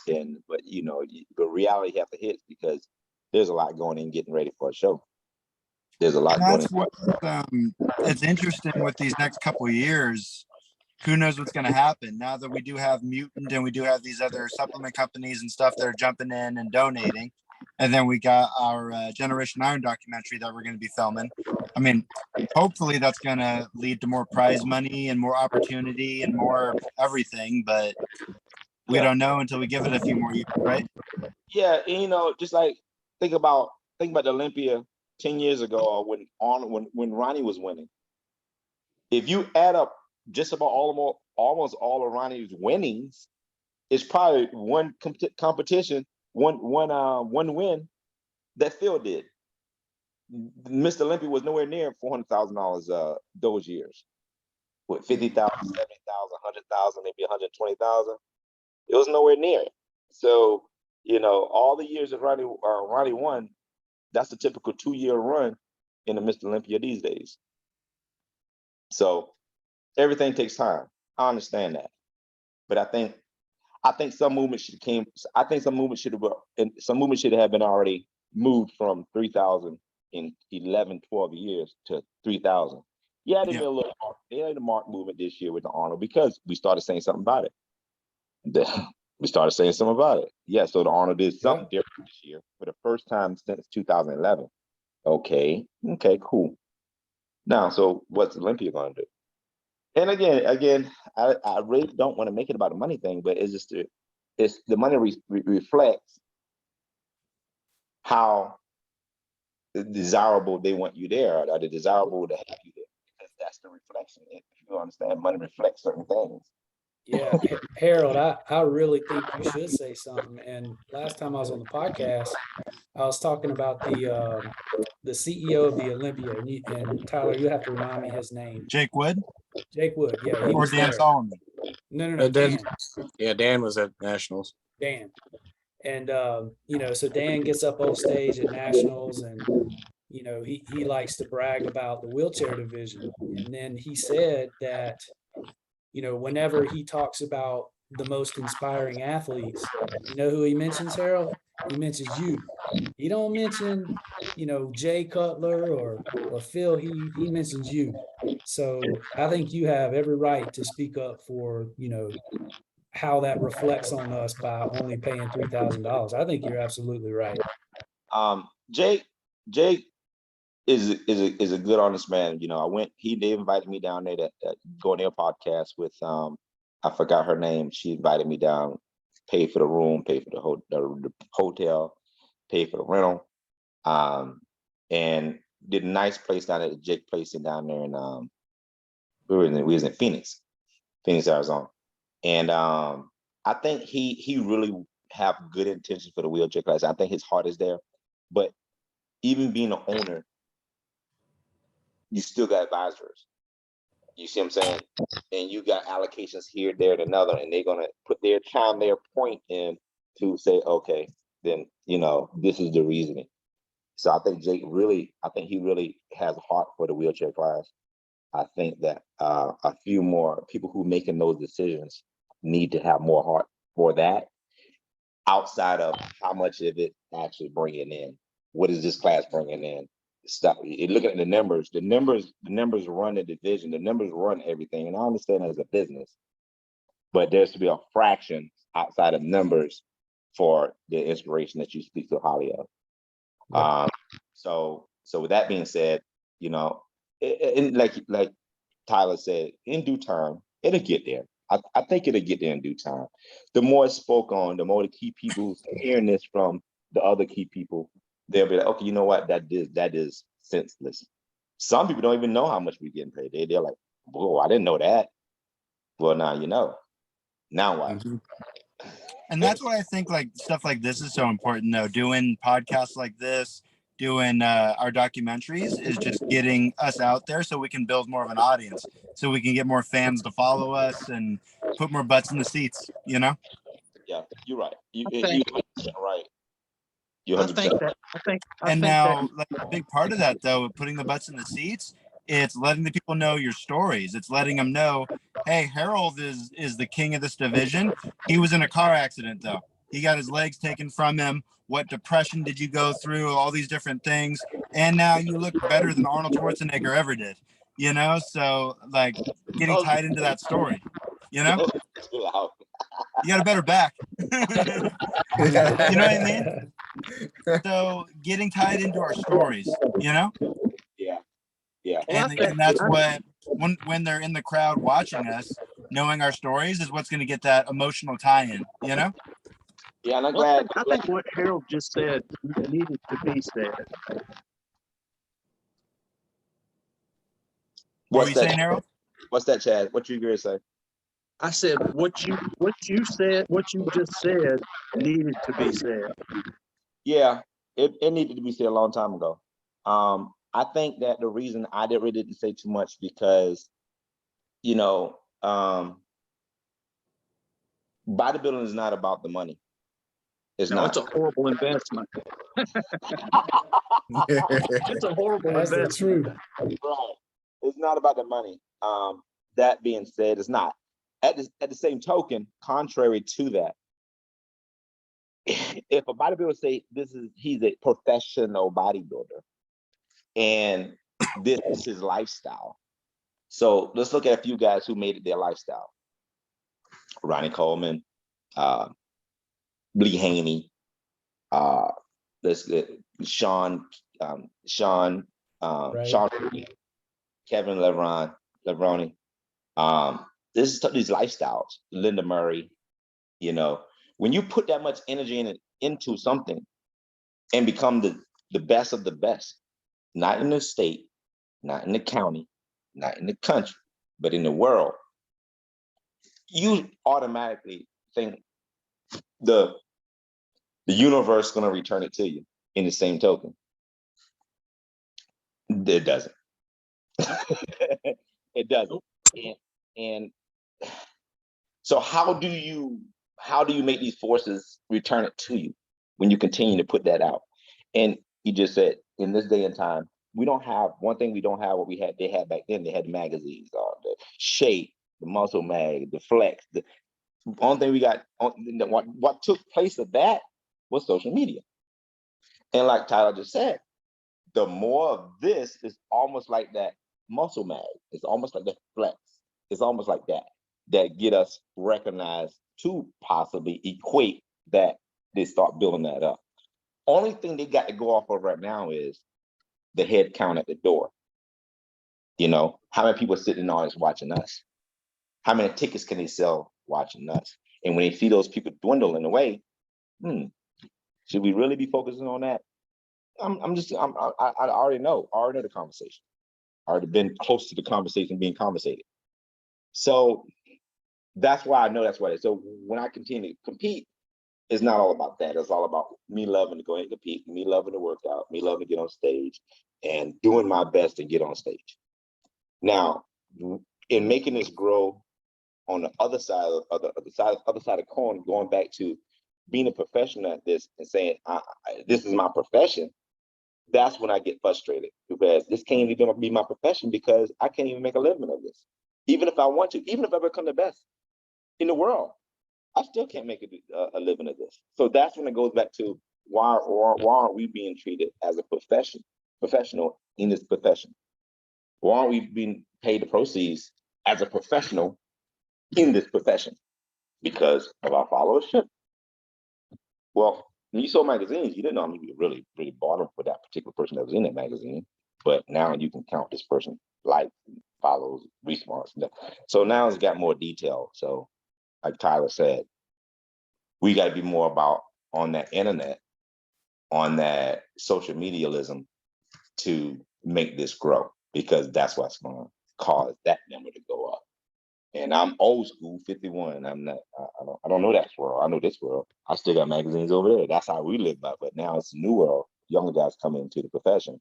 But you know, the reality have to hit because there's a lot going in getting ready for a show. There's a lot And going that's in. what it's interesting with these next couple of years. Who knows what's going to happen now that we do have Mutant and we do have these other supplement companies and stuff that are jumping in and donating. And then we got our Generation Iron documentary that we're going to be filming. I mean, hopefully that's going to lead to more prize money and more opportunity and more everything. But we don't know until we give it a few more years, right? Yeah, and, you know, just like think about the Olympia 10 years ago when Ronnie was winning. If you add up just about almost all of Ronnie's winnings, it's probably one competition, one win that Phil did. Mr. Olympia was nowhere near $400,000 those years. With 50,000, 70,000, 100,000, maybe 120,000. It was nowhere near it. So, you know, all the years that Ronnie won, that's the typical 2-year run in the Mr. Olympia these days. So everything takes time. I understand that. But I think some movement should have been already moved from 3,000 in 11, 12 years to 3,000. Yeah, they made a little mark movement this year with the Arnold because we started saying something about it. Yeah, so the Arnold did something different this year for the first time since 2011. Okay, cool. Now, so what's Olympia going to do? And again, I really don't want to make it about the money thing, but it's just the money reflects how desirable they want you there. Are they desirable to have you there? Because that's the reflection. If you understand, money reflects certain things. Yeah, Harold, I really think you should say something. And last time I was on the podcast, I was talking about the CEO of the Olympia, and Tyler, you have to remind me his name. Jake Wood? Jake Wood, yeah, he or was Dan there. Solomon? No, Dan, Dan. yeah, Dan was at Nationals. Dan. And you know, so Dan gets up on stage at Nationals, and you know, he likes to brag about the wheelchair division. And then he said that, you know, whenever he talks about the most inspiring athletes, you know who he mentions, Harold? He mentions you. He don't mention, you know, Jay Cutler or Phil. He mentions you. So I think you have every right to speak up for, you know, how that reflects on us by only paying $3,000. I think you're absolutely right. Jake is a good honest man. You know, they invited me down there to go on their podcast with I forgot her name. She invited me down, paid for the room, paid for the hotel, paid for the rental, and did a nice place down at the Jake place down there in we was in Phoenix, Arizona. And I think he really have good intentions for the wheelchair class. I think his heart is there, but even being an owner, you still got advisors. You see what I'm saying? And you got allocations here, there, and another, and they're gonna put their time, their point in to say, okay, then you know this is the reasoning. So I think he really has a heart for the wheelchair class. I think that a few more people who making those decisions need to have more heart for that, outside of how much of it actually bringing in. What is this class bringing in? Stop. You look at the numbers. The numbers run the division. The numbers run everything. And I understand as a business, but there's to be a fraction outside of numbers for the inspiration that you speak so highly of. Yeah. So with that being said, you know, and like Tyler said, in due time, it'll get there. I think it'll get there in due time. The more it's spoke on, the more the key people hearing this from the other key people, they'll be like, okay, you know what? That is senseless. Some people don't even know how much we're getting paid. They're like, whoa, I didn't know that. Well, now you know. Now what? Mm-hmm. And that's why I think like stuff like this is so important, though. Doing podcasts like this, doing our documentaries is just getting us out there so we can build more of an audience, so we can get more fans to follow us and put more butts in the seats, you know? Yeah, you're right. You're think- 100% right. You're I 100% think right. that. I And think now, that. like a big part of that, though, putting the butts in the seats, it's letting the people know your stories. It's letting them know, hey, Harold is the king of this division. He was in a car accident, though. He got his legs taken from him. What depression did you go through? All these different things. And now you look better than Arnold Schwarzenegger ever did, you know? So, like, getting tied into that story, you know? You got a better back. You know what I mean? So getting tied into our stories, you know? Yeah. Yeah. And that's what when they're in the crowd watching us, knowing our stories is what's going to get that emotional tie-in, you know? Yeah, and I'm Well, glad. I think what Harold just said needed to be said. What were you saying, Harold? What's that, Chad? What you gonna say? I said what you just said needed to be said. Yeah, it needed to be said a long time ago. I think that the reason I really didn't say too much because, you know, bodybuilding is not about the money. It's No, not. it's a horrible investment. It's a horrible That's the investment. truth. Right. It's not about the money. That being said, it's not. At the same token, contrary to that, if a bodybuilder say he's a professional bodybuilder and this is his lifestyle. So let's look at a few guys who made it their lifestyle. Ronnie Coleman, Lee Haney, let's get Sean, Sean, Kevin Levrone. This is these lifestyles. Linda Murray, you know, when you put that much energy into something and become the best of the best, not in the state, not in the county, not in the country, but in the world, you automatically think the universe is going to return it to you in the same token. It doesn't. It doesn't. And so how do you make these forces return it to you when you continue to put that out? And you just said in this day and time, we don't have one thing we don't have what they had back then. They had magazines, the Shape, the Muscle Mag, the Flex. The only thing we got what took place of that was social media. And like Tyler just said, the more of this is almost like that Muscle Mag. It's almost like the Flex. It's almost like that get us recognized to possibly equate that they start building that up. Only thing they got to go off of right now is the head count at the door. You know, how many people are sitting in the audience watching us? How many tickets can they sell watching us? And when they see those people dwindling away, should we really be focusing on that? I already know. I already know the conversation. I already been close to the conversation being conversated. So that's why I know that's what it is. So when I continue to compete, it's not all about that. It's all about me loving to go ahead and compete, me loving to work out, me loving to get on stage and doing my best to get on stage. Now, in making this grow on the other side of the coin, going back to being a professional at this and saying, this is my profession, that's when I get frustrated because this can't even be my profession because I can't even make a living of this. Even if I want to, even if I become the best in the world, I still can't make a living of this. So that's when it goes back to why aren't we being treated as a professional in this profession? Why aren't we being paid the proceeds as a professional in this profession? Because of our followership. Well, when you saw magazines, you didn't know how many really, really bought them for that particular person that was in that magazine. But now you can count this person likes, follows, response. So now it's got more detail. So like Tyler said, we got to be more about on that internet, on that social medialism to make this grow, because that's what's going to cause that number to go up. And I'm old school, 51. I'm not. I don't know that world. I know this world. I still got magazines over there. That's how we live by. But now it's a new world. Younger guys coming into the profession.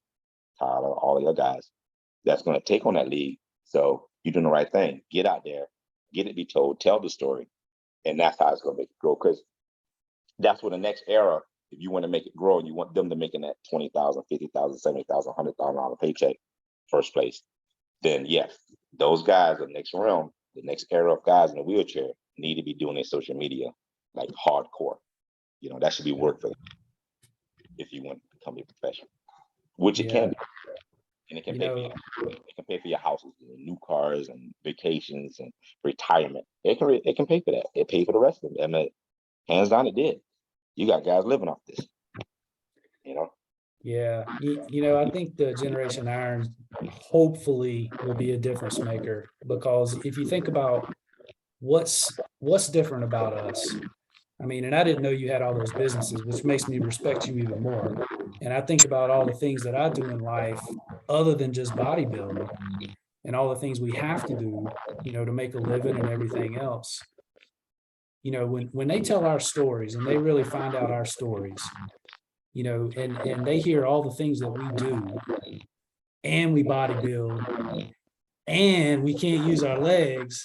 Tyler, all of your guys, that's going to take on that league. So you're doing the right thing. Get out there, get it be told, tell the story, and that's how it's going to make it grow. Because that's what the next era. If you want to make it grow, and you want them to making that $20,000, $50,000, $70,000, $100,000 paycheck, first place, then yes, those guys, the next realm, the next era of guys in a wheelchair need to be doing their social media like hardcore. You know, that should be work for them if you want to become a professional, which it can be. And it can pay for it can pay for your houses, and new cars, and vacations, and retirement. It can pay for that. It paid for the rest of it. I mean, hands down, it did. You got guys living off this. You know. Yeah, I think the Generation Iron hopefully will be a difference maker, because if you think about what's different about us, I mean, and I didn't know you had all those businesses, which makes me respect you even more. And I think about all the things that I do in life other than just bodybuilding, and all the things we have to do, to make a living and everything else. When they tell our stories and they really find out our stories, and they hear all the things that we do, and we bodybuild, and we can't use our legs,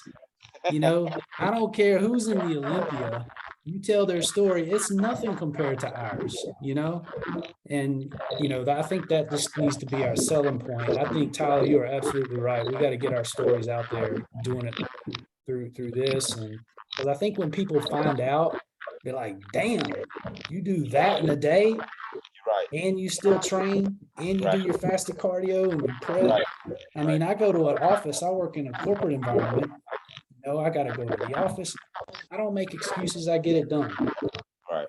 I don't care who's in the Olympia, you tell their story, it's nothing compared to ours, and, I think that just needs to be our selling point. I think, Tyler, you are absolutely right. We got to get our stories out there, doing it through this. And because I think when people find out, they're like, damn, you do that in a day, Right. and you still train, and you do your fasted cardio, and you prep. Right. I mean, I go to an office, I work in a corporate environment. I got to go to the office. I don't make excuses. I get it done. Right.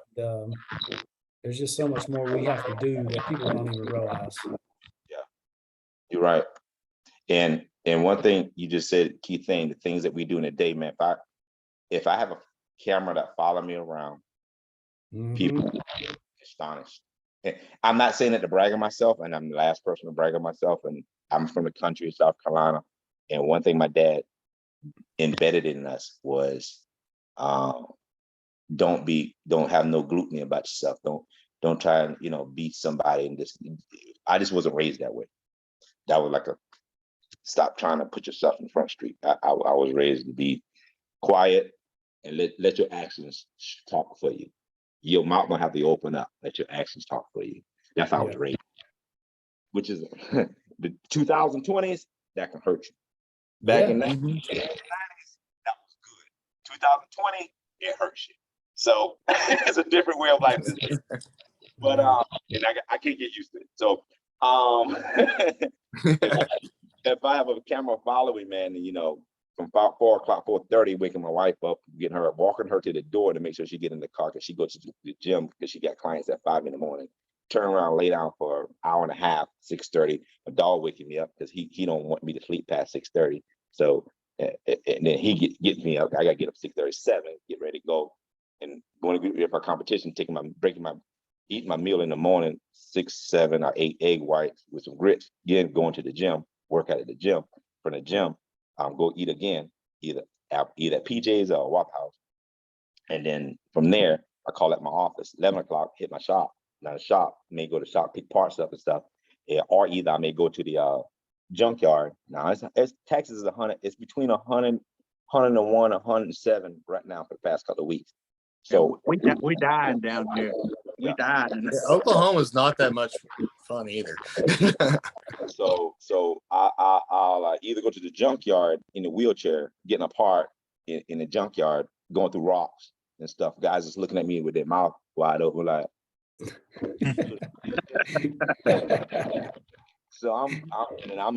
There's just so much more we have to do that people don't even realize. Yeah, you're right. And one thing you just said, key thing, the things that we do in a day, man. If I have a camera that follow me around, people astonished. And I'm not saying that to brag on myself, and I'm the last person to brag on myself. And I'm from the country of South Carolina. And one thing my dad embedded in us was, don't have no gluten about yourself. Don't try and beat somebody. And I just wasn't raised that way. That was like stop trying to put yourself in Front Street. I was raised to be quiet and let your actions talk for you. Your mouth don't have to open up. Let your actions talk for you. That's how I was raised. Which is the 2020s, that can hurt you. Back in the 90s, that was good. 2020, it hurts you. So it's a different way of life. But and I can't get used to it. So if I have a camera following, man, from about 4 o'clock, 4:30, waking my wife up, walking her to the door to make sure she get in the car, because she goes to the gym because she got clients at 5 in the morning. Turn around, lay down for an hour and a half, 6:30. My dog waking me up because he don't want me to sleep past 6:30. So and then he gets me up. I gotta get up 6:37, get ready to go, and going to get for competition, eating my meal in the morning, 6, 7, or 8 egg whites with some grits. Again, going to the gym, work out at the gym. From the gym, go eat again, either at PJ's or Waffle House, and then from there I call at my office. 11 o'clock, hit my shop. Now the shop, may go to shop, pick parts up and stuff, or either I may go to the junkyard. Now it's Texas is 100. It's between 100, 101, 107 right now for the past couple of weeks. So we dying down here. We dying. Yeah, Oklahoma's not that much fun either. So I'll either go to the junkyard in the wheelchair, getting apart in the junkyard, going through rocks and stuff. Guys just looking at me with their mouth wide open, like. So I'm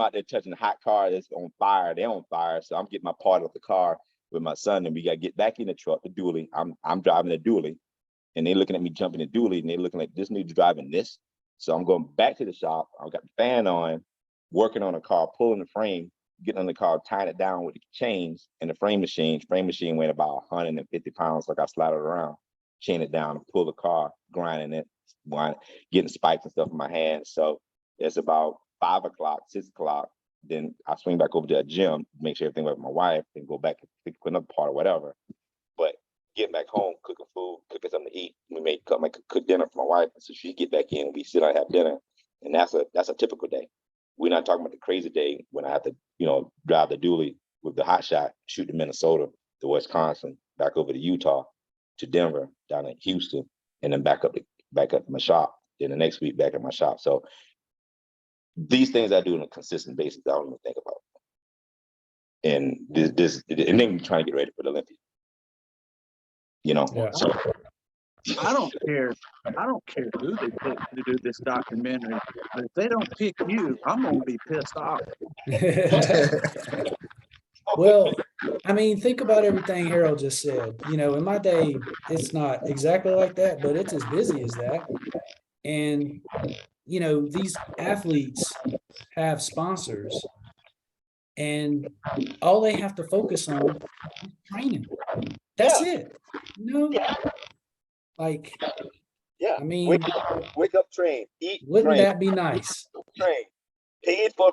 out there touching the hot car that's on fire. They're on fire. So I'm getting my part of the car with my son, and we got to get back in the truck, the dually. I'm driving the dually, and they're looking at me jumping the dually, and they're looking like, this dude's driving this. So I'm going back to the shop. I've got the fan on, working on a car, pulling the frame, getting in the car, tying it down with the chains and the frame machine. Frame machine weighed about 150 pounds. Like I slide it around, chain it down, and pull the car, grinding it, getting spikes and stuff in my hands. So it's about 5 o'clock, 6 o'clock. Then I swing back over to a gym, make sure everything works with my wife, and go back and pick another part or whatever. But getting back home, cooking food, cooking something to eat. We may cook dinner for my wife, so she get back in. We sit down and have dinner, and that's a typical day. We're not talking about the crazy day when I have to, drive the dually with the hot shot, shoot to Minnesota, to Wisconsin, back over to Utah, to Denver, down in Houston, and then back up to my shop. Then the next week back at my shop. So these things I do on a consistent basis, I don't even think about. And and then trying to get ready for the Olympia. Yeah. So I don't care. I don't care who they pick to do this documentary, but if they don't pick you, I'm gonna be pissed off. Well, I mean, think about everything Harold just said. In my day, it's not exactly like that, but it's as busy as that. And, these athletes have sponsors, and all they have to focus on is training. That's it. Like, yeah, I mean, wake up, train, eat, wouldn't train, that be nice? train, paid for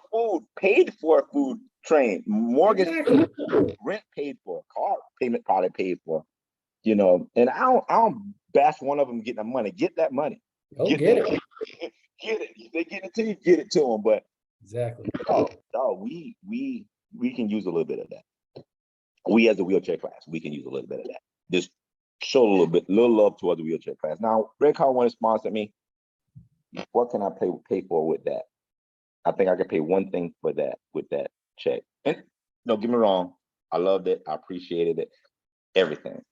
food, train, mortgage, Exactly. rent paid for, car payment probably paid for, and I don't bash one of them getting the money. Get that money. Oh, get it. Get it. If they get it to you, get it to them. But Exactly. we can use a little bit of that. We as a wheelchair class, we can use a little bit of that. Just show a little love towards the wheelchair class. Now, Red Car want to sponsor me. What can I pay for with that? I think I can pay one thing for that with that check. And don't get me wrong, I loved it, I appreciated it, everything.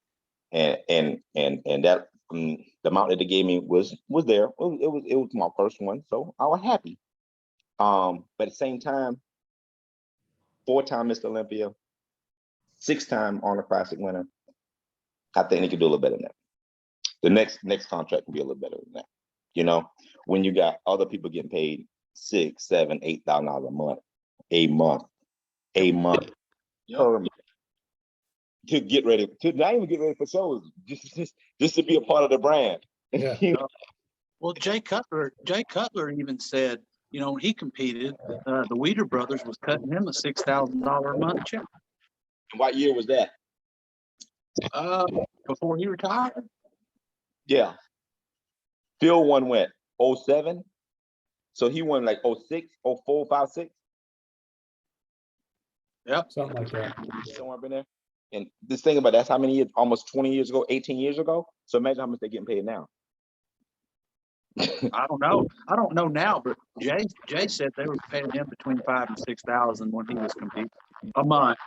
And that the amount that they gave me was there. It was my first one, so I was happy. But at the same time, 4-time Mr. Olympia, 6-time Arnold Classic winner. I think they could do a little better than that. The next contract will be a little better than that. When you got other people getting paid $6,000, $7,000, $8,000 a month per month to get ready, to not even get ready for shows, just to be a part of the brand. Yeah. Well, Jay Cutler even said, when he competed, the Weeder brothers was cutting him a $6,000 a month check. What year was that? Before he retired. Yeah. Phil won when? 07? So he won like 06, 04, 5, 6? Yep. Something like that. Somewhere up in there. And this thing about that's how many years? Almost 20 years ago, 18 years ago. So imagine how much they're getting paid now. I don't know now, but Jay said they were paying him between $5,000 and $6,000 when he was competing a month.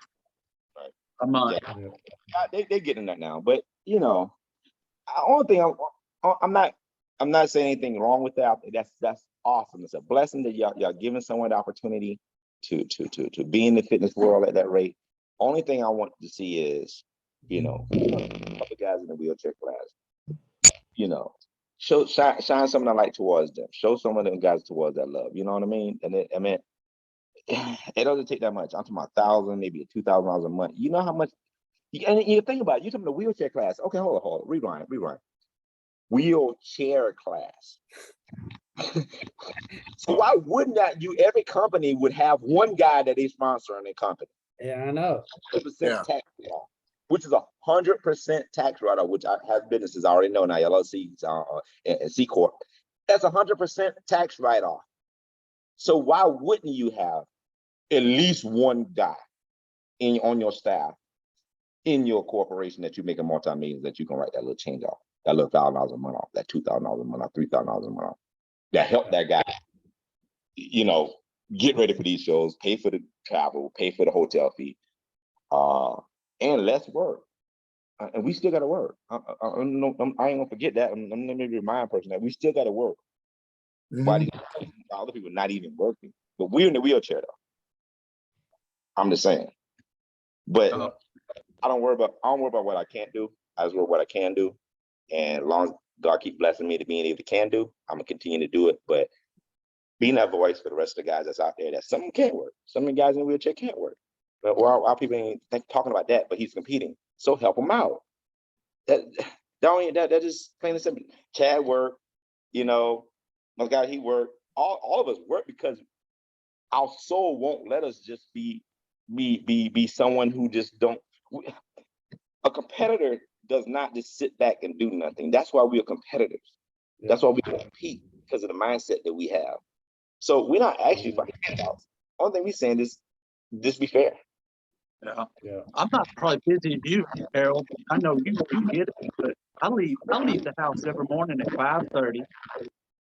Right. A month. Yeah. They're getting that now, but the only thing I'm not saying anything wrong with that. That's awesome. It's a blessing that y'all giving someone the opportunity to be in the fitness world at that rate. Only thing I want to see is, a couple guys in the wheelchair class, shine some of the light towards them. Show some of them guys towards that love. You know what I mean? And it doesn't take that much. I'm talking about $1,000, maybe $2,000 a month. You know how much? And you think about it, you're talking about the wheelchair class. Okay, hold on. Rewind. Wheelchair class. So why wouldn't every company would have one guy that they sponsor in their company? Yeah, I know. 100% tax write-off, which is 100% tax write-off, which I have businesses I already know now, LLCs and C Corp. That's 100% tax write-off. So why wouldn't you have at least one guy on your staff in your corporation that you make a multi-millions that you can write that little change off, that little $1,000 a month off, that $2,000 a month off, $3,000 a month off, that help that guy, get ready for these shows, pay for the travel, pay for the hotel fee, and less work. And we still got to work. I ain't gonna forget that. Let me remind person that we still got to work. Why other people not even working? But we're in the wheelchair though. I'm just saying. But I don't worry about what I can't do. I just worry about what I can do. And as long as God keep blessing me to being able to can do, I'm gonna continue to do it. But being that voice for the rest of the guys that's out there that some of them can't work. Some of the guys in the wheelchair can't work. But our people ain't talking about that, but he's competing. So help him out. That just plain and simple. Chad worked, you know, my guy, he worked. All of us work because our soul won't let us just be someone who just don't. A competitor does not just sit back and do nothing. That's why we are competitors. Yeah. That's why we compete, because of the mindset that we have. So we're not actually fighting handouts. Only thing we're saying is just be fair. Yeah. Yeah. I'm not probably busy as you, Harold. I know you get it, but I leave the house every morning at 5:30.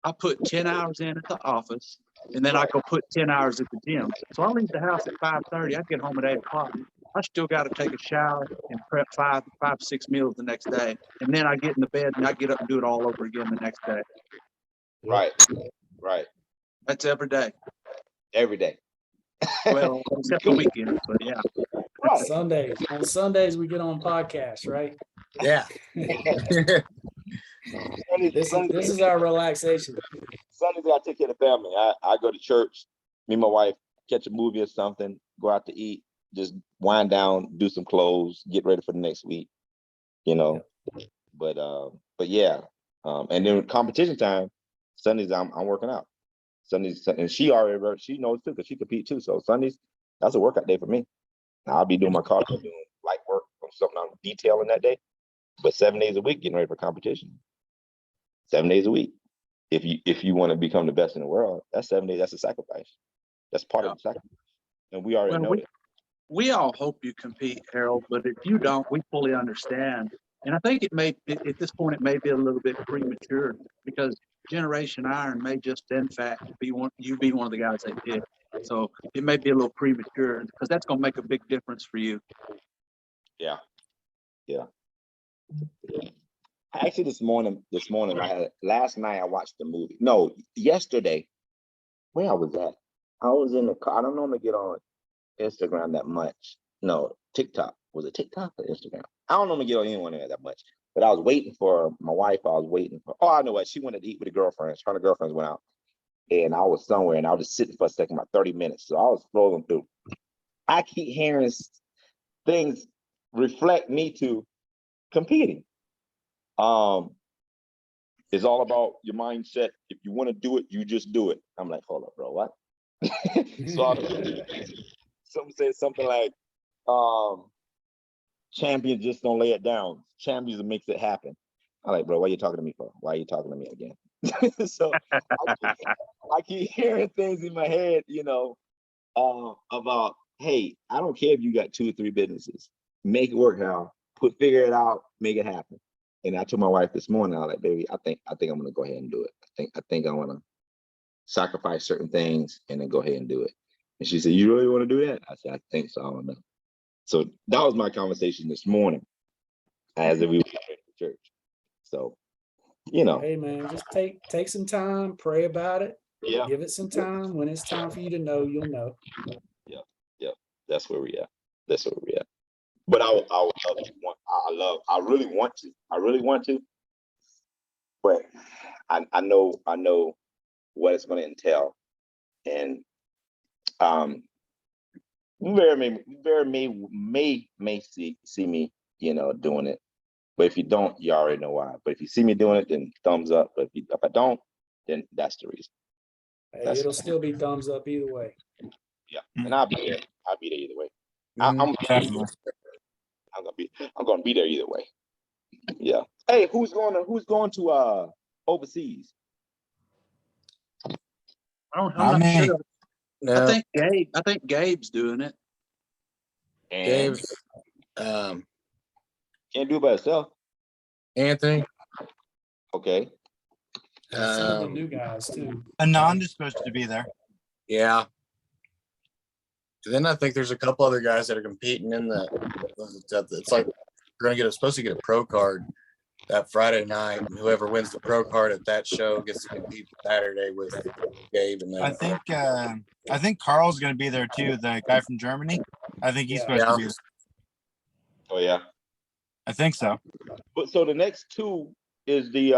I put 10 hours in at the office, and then I go put 10 hours at the gym. So I leave the house at 5:30. I get home at 8 o'clock. I still got to take a shower and prep five, 6 meals the next day. And then I get in the bed and I get up and do it all over again the next day. Right. Right. That's every day. Every day. Well, except the weekends, but yeah. Right. Sundays. On Sundays we get on podcasts, right? Yeah. This is our relaxation. Sundays I take care of the family. I go to church, me and my wife catch a movie or something, go out to eat, just wind down, do some clothes, get ready for the next week, you know. But yeah. And then competition time, Sundays I'm working out. Sundays, and she knows too, because she compete too. So Sundays, that's a workout day for me. Now, I'll be doing my cardio, doing light work on something I'm detailing that day. But 7 days a week, getting ready for competition. 7 days a week. If you want to become the best in the world, that's 7 days. That's a sacrifice. That's part of the sacrifice, and we already know it. We all hope you compete, Harold, but if you don't, we fully understand. And I think at this point, it may be a little bit premature, because Generation Iron may just, in fact, be one of the guys they pick. So it may be a little premature, because that's going to make a big difference for you. Yeah. Actually, this morning, last night I watched the movie. No, yesterday, where I was at, I was in the car. I don't normally get on Instagram that much. No, TikTok. Was it TikTok or Instagram? I don't normally get on anyone there that much. But I was waiting for my wife. I know what, she wanted to eat with the girlfriends. Her and the girlfriends went out. And I was somewhere, and I was just sitting for a second, about 30 minutes. So I was scrolling through. I keep hearing things reflect me to competing. It's all about your mindset. If you want to do it, you just do it. I'm like, hold up, bro, what? So someone said something like, champions just don't lay it down. Champions makes it happen. I'm like, bro, what are you talking to me for? Why are you talking to me again? So I keep hearing things in my head, you know, about, hey, I don't care if you got 2 or 3 businesses. Make it work, Hal. Figure it out, make it happen. And I told my wife this morning, I was like, baby, I think I'm gonna go ahead and do it. I think I wanna sacrifice certain things and then go ahead and do it. And she said, you really want to do that? I said, I think so. I don't know. So that was my conversation this morning as if we were at church. So, you know. Hey man, just take some time, pray about it. Yeah. Give it some time. When it's time for you to know, you'll know. Yeah. That's where we at. But I really want to. But I know what it's going to entail, and may see me, you know, doing it. But if you don't, you already know why. But if you see me doing it, then thumbs up. But if I don't, then that's the reason. Hey, it'll still be thumbs up either way. Yeah, and I'll be there. Either way. Definitely. I'm gonna be there either way. Yeah. Hey, who's going to overseas? I'm Not not me. sure. No, I think Gabe's doing it. And Gabe's, can't do it by itself. Anthony. Okay. And some of the new guys too. Anand is supposed to be there. Yeah. Then I think there's a couple other guys that are competing in it's like we're supposed to get a pro card that Friday night, and whoever wins the pro card at that show gets to compete Saturday with Gabe. And then I think Carl's going to be there too. The guy from Germany. I think he's supposed to be there. Oh yeah. I think so. But so the next 2 is the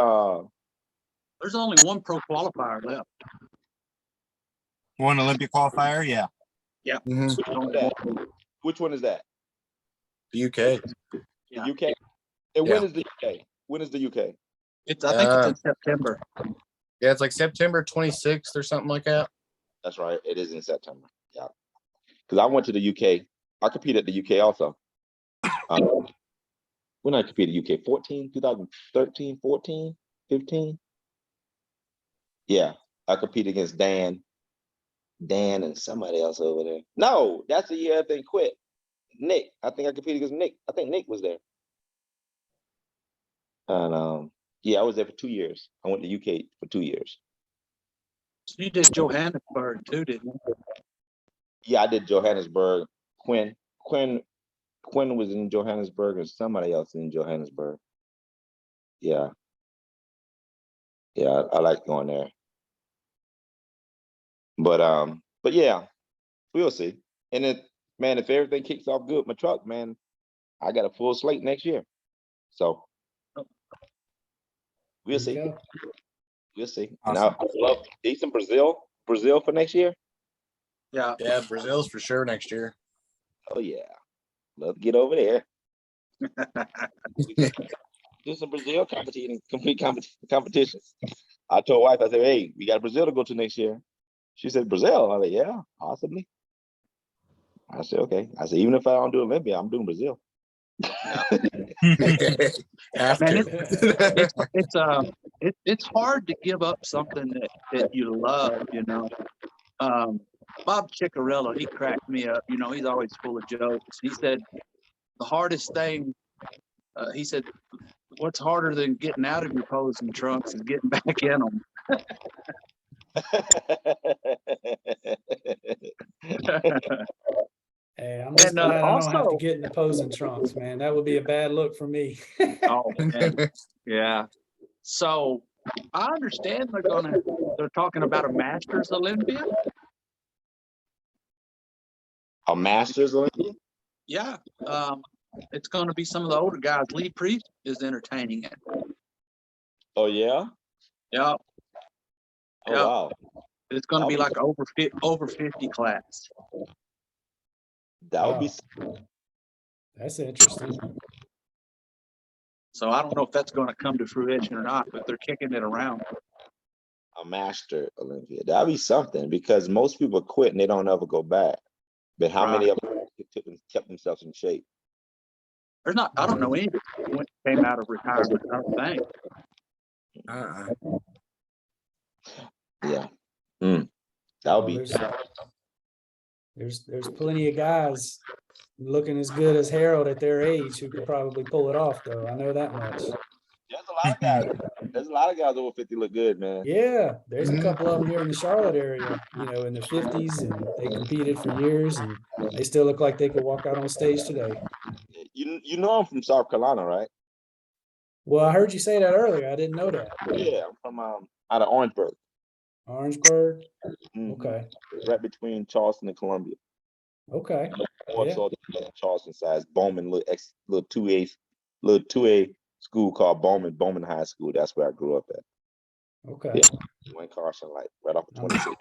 There's only one pro qualifier left. One Olympia qualifier, yeah. Mhm. Which one is that? The UK. The UK? And when is the UK? When is the UK? I think it's in September. Yeah, it's like September 26th or something like that. That's right. It is in September. Yeah. Because I went to the UK. I competed at the UK also. When I competed UK, 2013, 14, 15. Yeah. I competed against Dan and somebody else over there. No, that's the year I think quit. Nick. I think I competed against Nick. I think Nick was there. And yeah, I was there for 2 years. I went to UK for 2 years. So you did Johannesburg too, didn't you? Yeah, I did Johannesburg. Quinn was in Johannesburg and somebody else in Johannesburg. Yeah. Yeah, I like going there. But yeah, we'll see. And then, man, if everything kicks off good, my truck, man, I got a full slate next year. So we'll There you see. go. We'll see. And Awesome. I love decent Brazil for next year. Yeah. Yeah, Brazil's for sure next year. Oh yeah. Love to get over there. Do some Brazil competition. I told wife, I said, hey, we got Brazil to go to next year. She said, Brazil? I was like, yeah, possibly. I said, okay. I said, even if I don't do Olympia, I'm doing Brazil. After. Man, it's hard to give up something that you love, you know. Bob Ciccarello, he cracked me up. You know, he's always full of jokes. He said the hardest thing, he said, what's harder than getting out of your posing trunks is getting back in them. Hey, I'm just And, glad I don't have to also- get in the posing trunks, man. That would be a bad look for me. Oh, man. Yeah. So I understand they're talking about a Masters Olympia. A Masters Olympia? Yeah. It's going to be some of the older guys. Lee Priest is entertaining it. Oh yeah? Yeah. Oh Yeah. wow. It's going to be like over 50 class. That would be That's interesting. So I don't know if that's going to come to fruition or not, but they're kicking it around. a Master Olympia. That'd be something because most people quit and they don't ever go back. But how many of them kept themselves in shape? There's not, I don't know any that came out of retirement, I don't think. Yeah. That would be. There's plenty of guys looking as good as Harold at their age who could probably pull it off, though. I know that much. There's a lot of guys. There's a lot of guys over 50 look good, man. Yeah, there's a couple of them here in the Charlotte area, you know, in their 50s, and they competed for years, and they still look like they could walk out on stage today. You know I'm from South Carolina, right? Well, I heard you say that earlier. I didn't know that. Yeah, I'm from out of Orangeburg. Orangeburg. Mhm. Okay. Right between Charleston and Columbia. Okay. More Yeah. so the Charleston side. Bowman, little 2A school called Bowman High School. That's where I grew up at. Okay. Yeah. Wayne Carson, like right off of 26.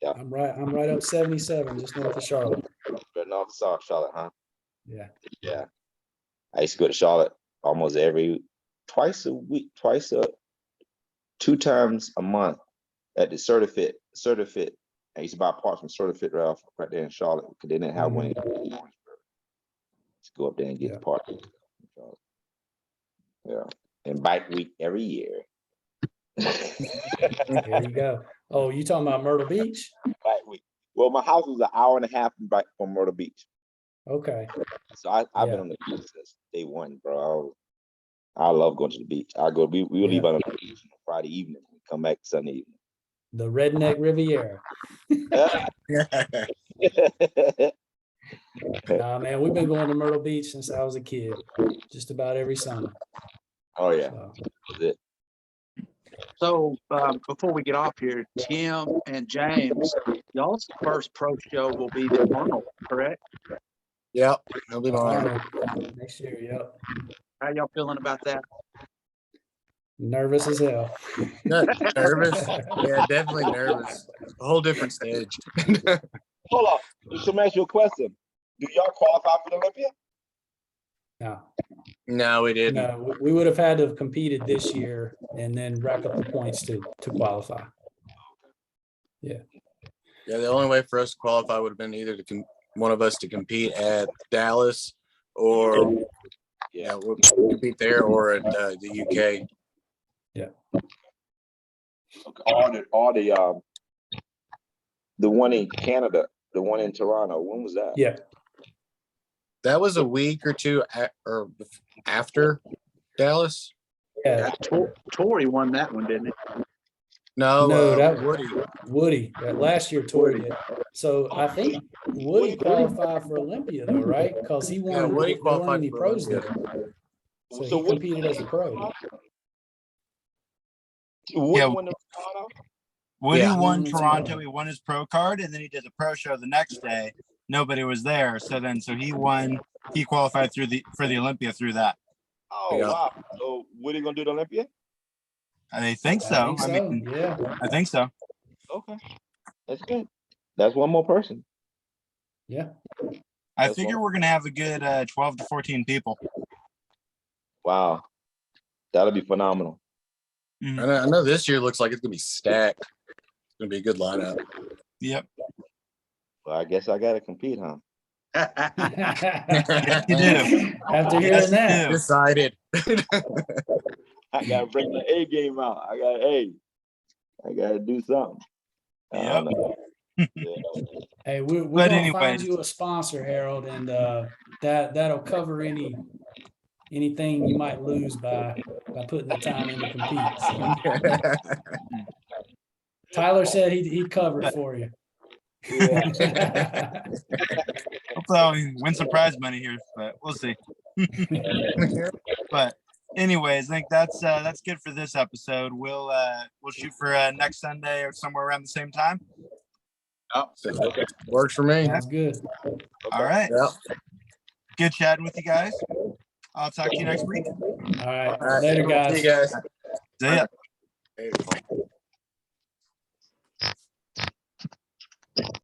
Yeah. I'm right up 77, just north of Charlotte. Right north of South Charlotte, huh? Yeah. Yeah. I used to go to Charlotte almost twice a week, 2 times a month at the Certifit. I used to buy parts from Certifit Ralph right there in Charlotte because they didn't have one in Orangeburg. Just go up there and get the parts. Yeah. And bike week every year. There you go. Oh, you talking about Myrtle Beach? Bike week. Well, my house was an hour and a half from Myrtle Beach. Okay. So I've been on the beach since day one, bro. I love going to the beach. We would leave out on the beach on Friday evening and come back Sunday evening. The Redneck Riviera. Nah, man, we've been going to Myrtle Beach since I was a kid, just about every summer. Oh yeah. So. That's it. So before we get off here, Tim and James, y'all's first pro show will be the Arnold, correct? Yep, it'll be mine. Next year, yep. How y'all feeling about that? Nervous as hell. Nervous? Yeah, definitely nervous. A whole different stage. Hold on. So, let me ask you a question. Do y'all qualify for the Olympia? No, No, we didn't. no, we would have had to have competed this year and then rack up the points to qualify. Yeah, the only way for us to qualify would have been either to one of us to compete at Dallas, or we'll compete there, or at the UK. Yeah. Okay. The one in Canada, the one in Toronto. When was that? Yeah. That was a week or two after Dallas. Yeah. Tori won that one, didn't he? No, that Woody. Woody. Last year, Tori did. So I think Woody qualified for Olympia though, right? Because he won. Yeah, Woody there weren't qualified any for pros Olympia. there, so So he competed as a pro. Yeah. Won the Toronto? Woody Yeah. won Toronto. He won his pro card, and then he did a pro show the next day. Nobody was there, so he won. He qualified for the Olympia through that. Oh Yeah. wow! So Woody gonna do the Olympia? I think so. I mean, yeah. I think so. Okay, that's good. That's one more person. Yeah. I That's figure one. we're gonna have a good 12 to 14 people. Wow, that'll be phenomenal. Mhm. I know this year looks like it's gonna be stacked. It's gonna be a good lineup. Yep. Well, I guess I gotta compete, huh? Yes, you do. After hearing Yes, you that, do. Decided. I gotta bring the A game out. I gotta do something. I don't know. Yeah. hey, we're But gonna find anyways. you a sponsor, Harold, and that'll cover anything you might lose by putting the time in to compete. So Tyler said he'd cover it for you. Yeah. Hopefully I'll win some prize money here, but we'll see. But anyways, I think that's good for this episode. We'll shoot for next Sunday or somewhere around the same time. Oh, works for me. Sounds good. All right. Yep. Good chatting with you guys. I'll talk to you next week. All right. All right. Later, See guys. you guys. See ya. Hey.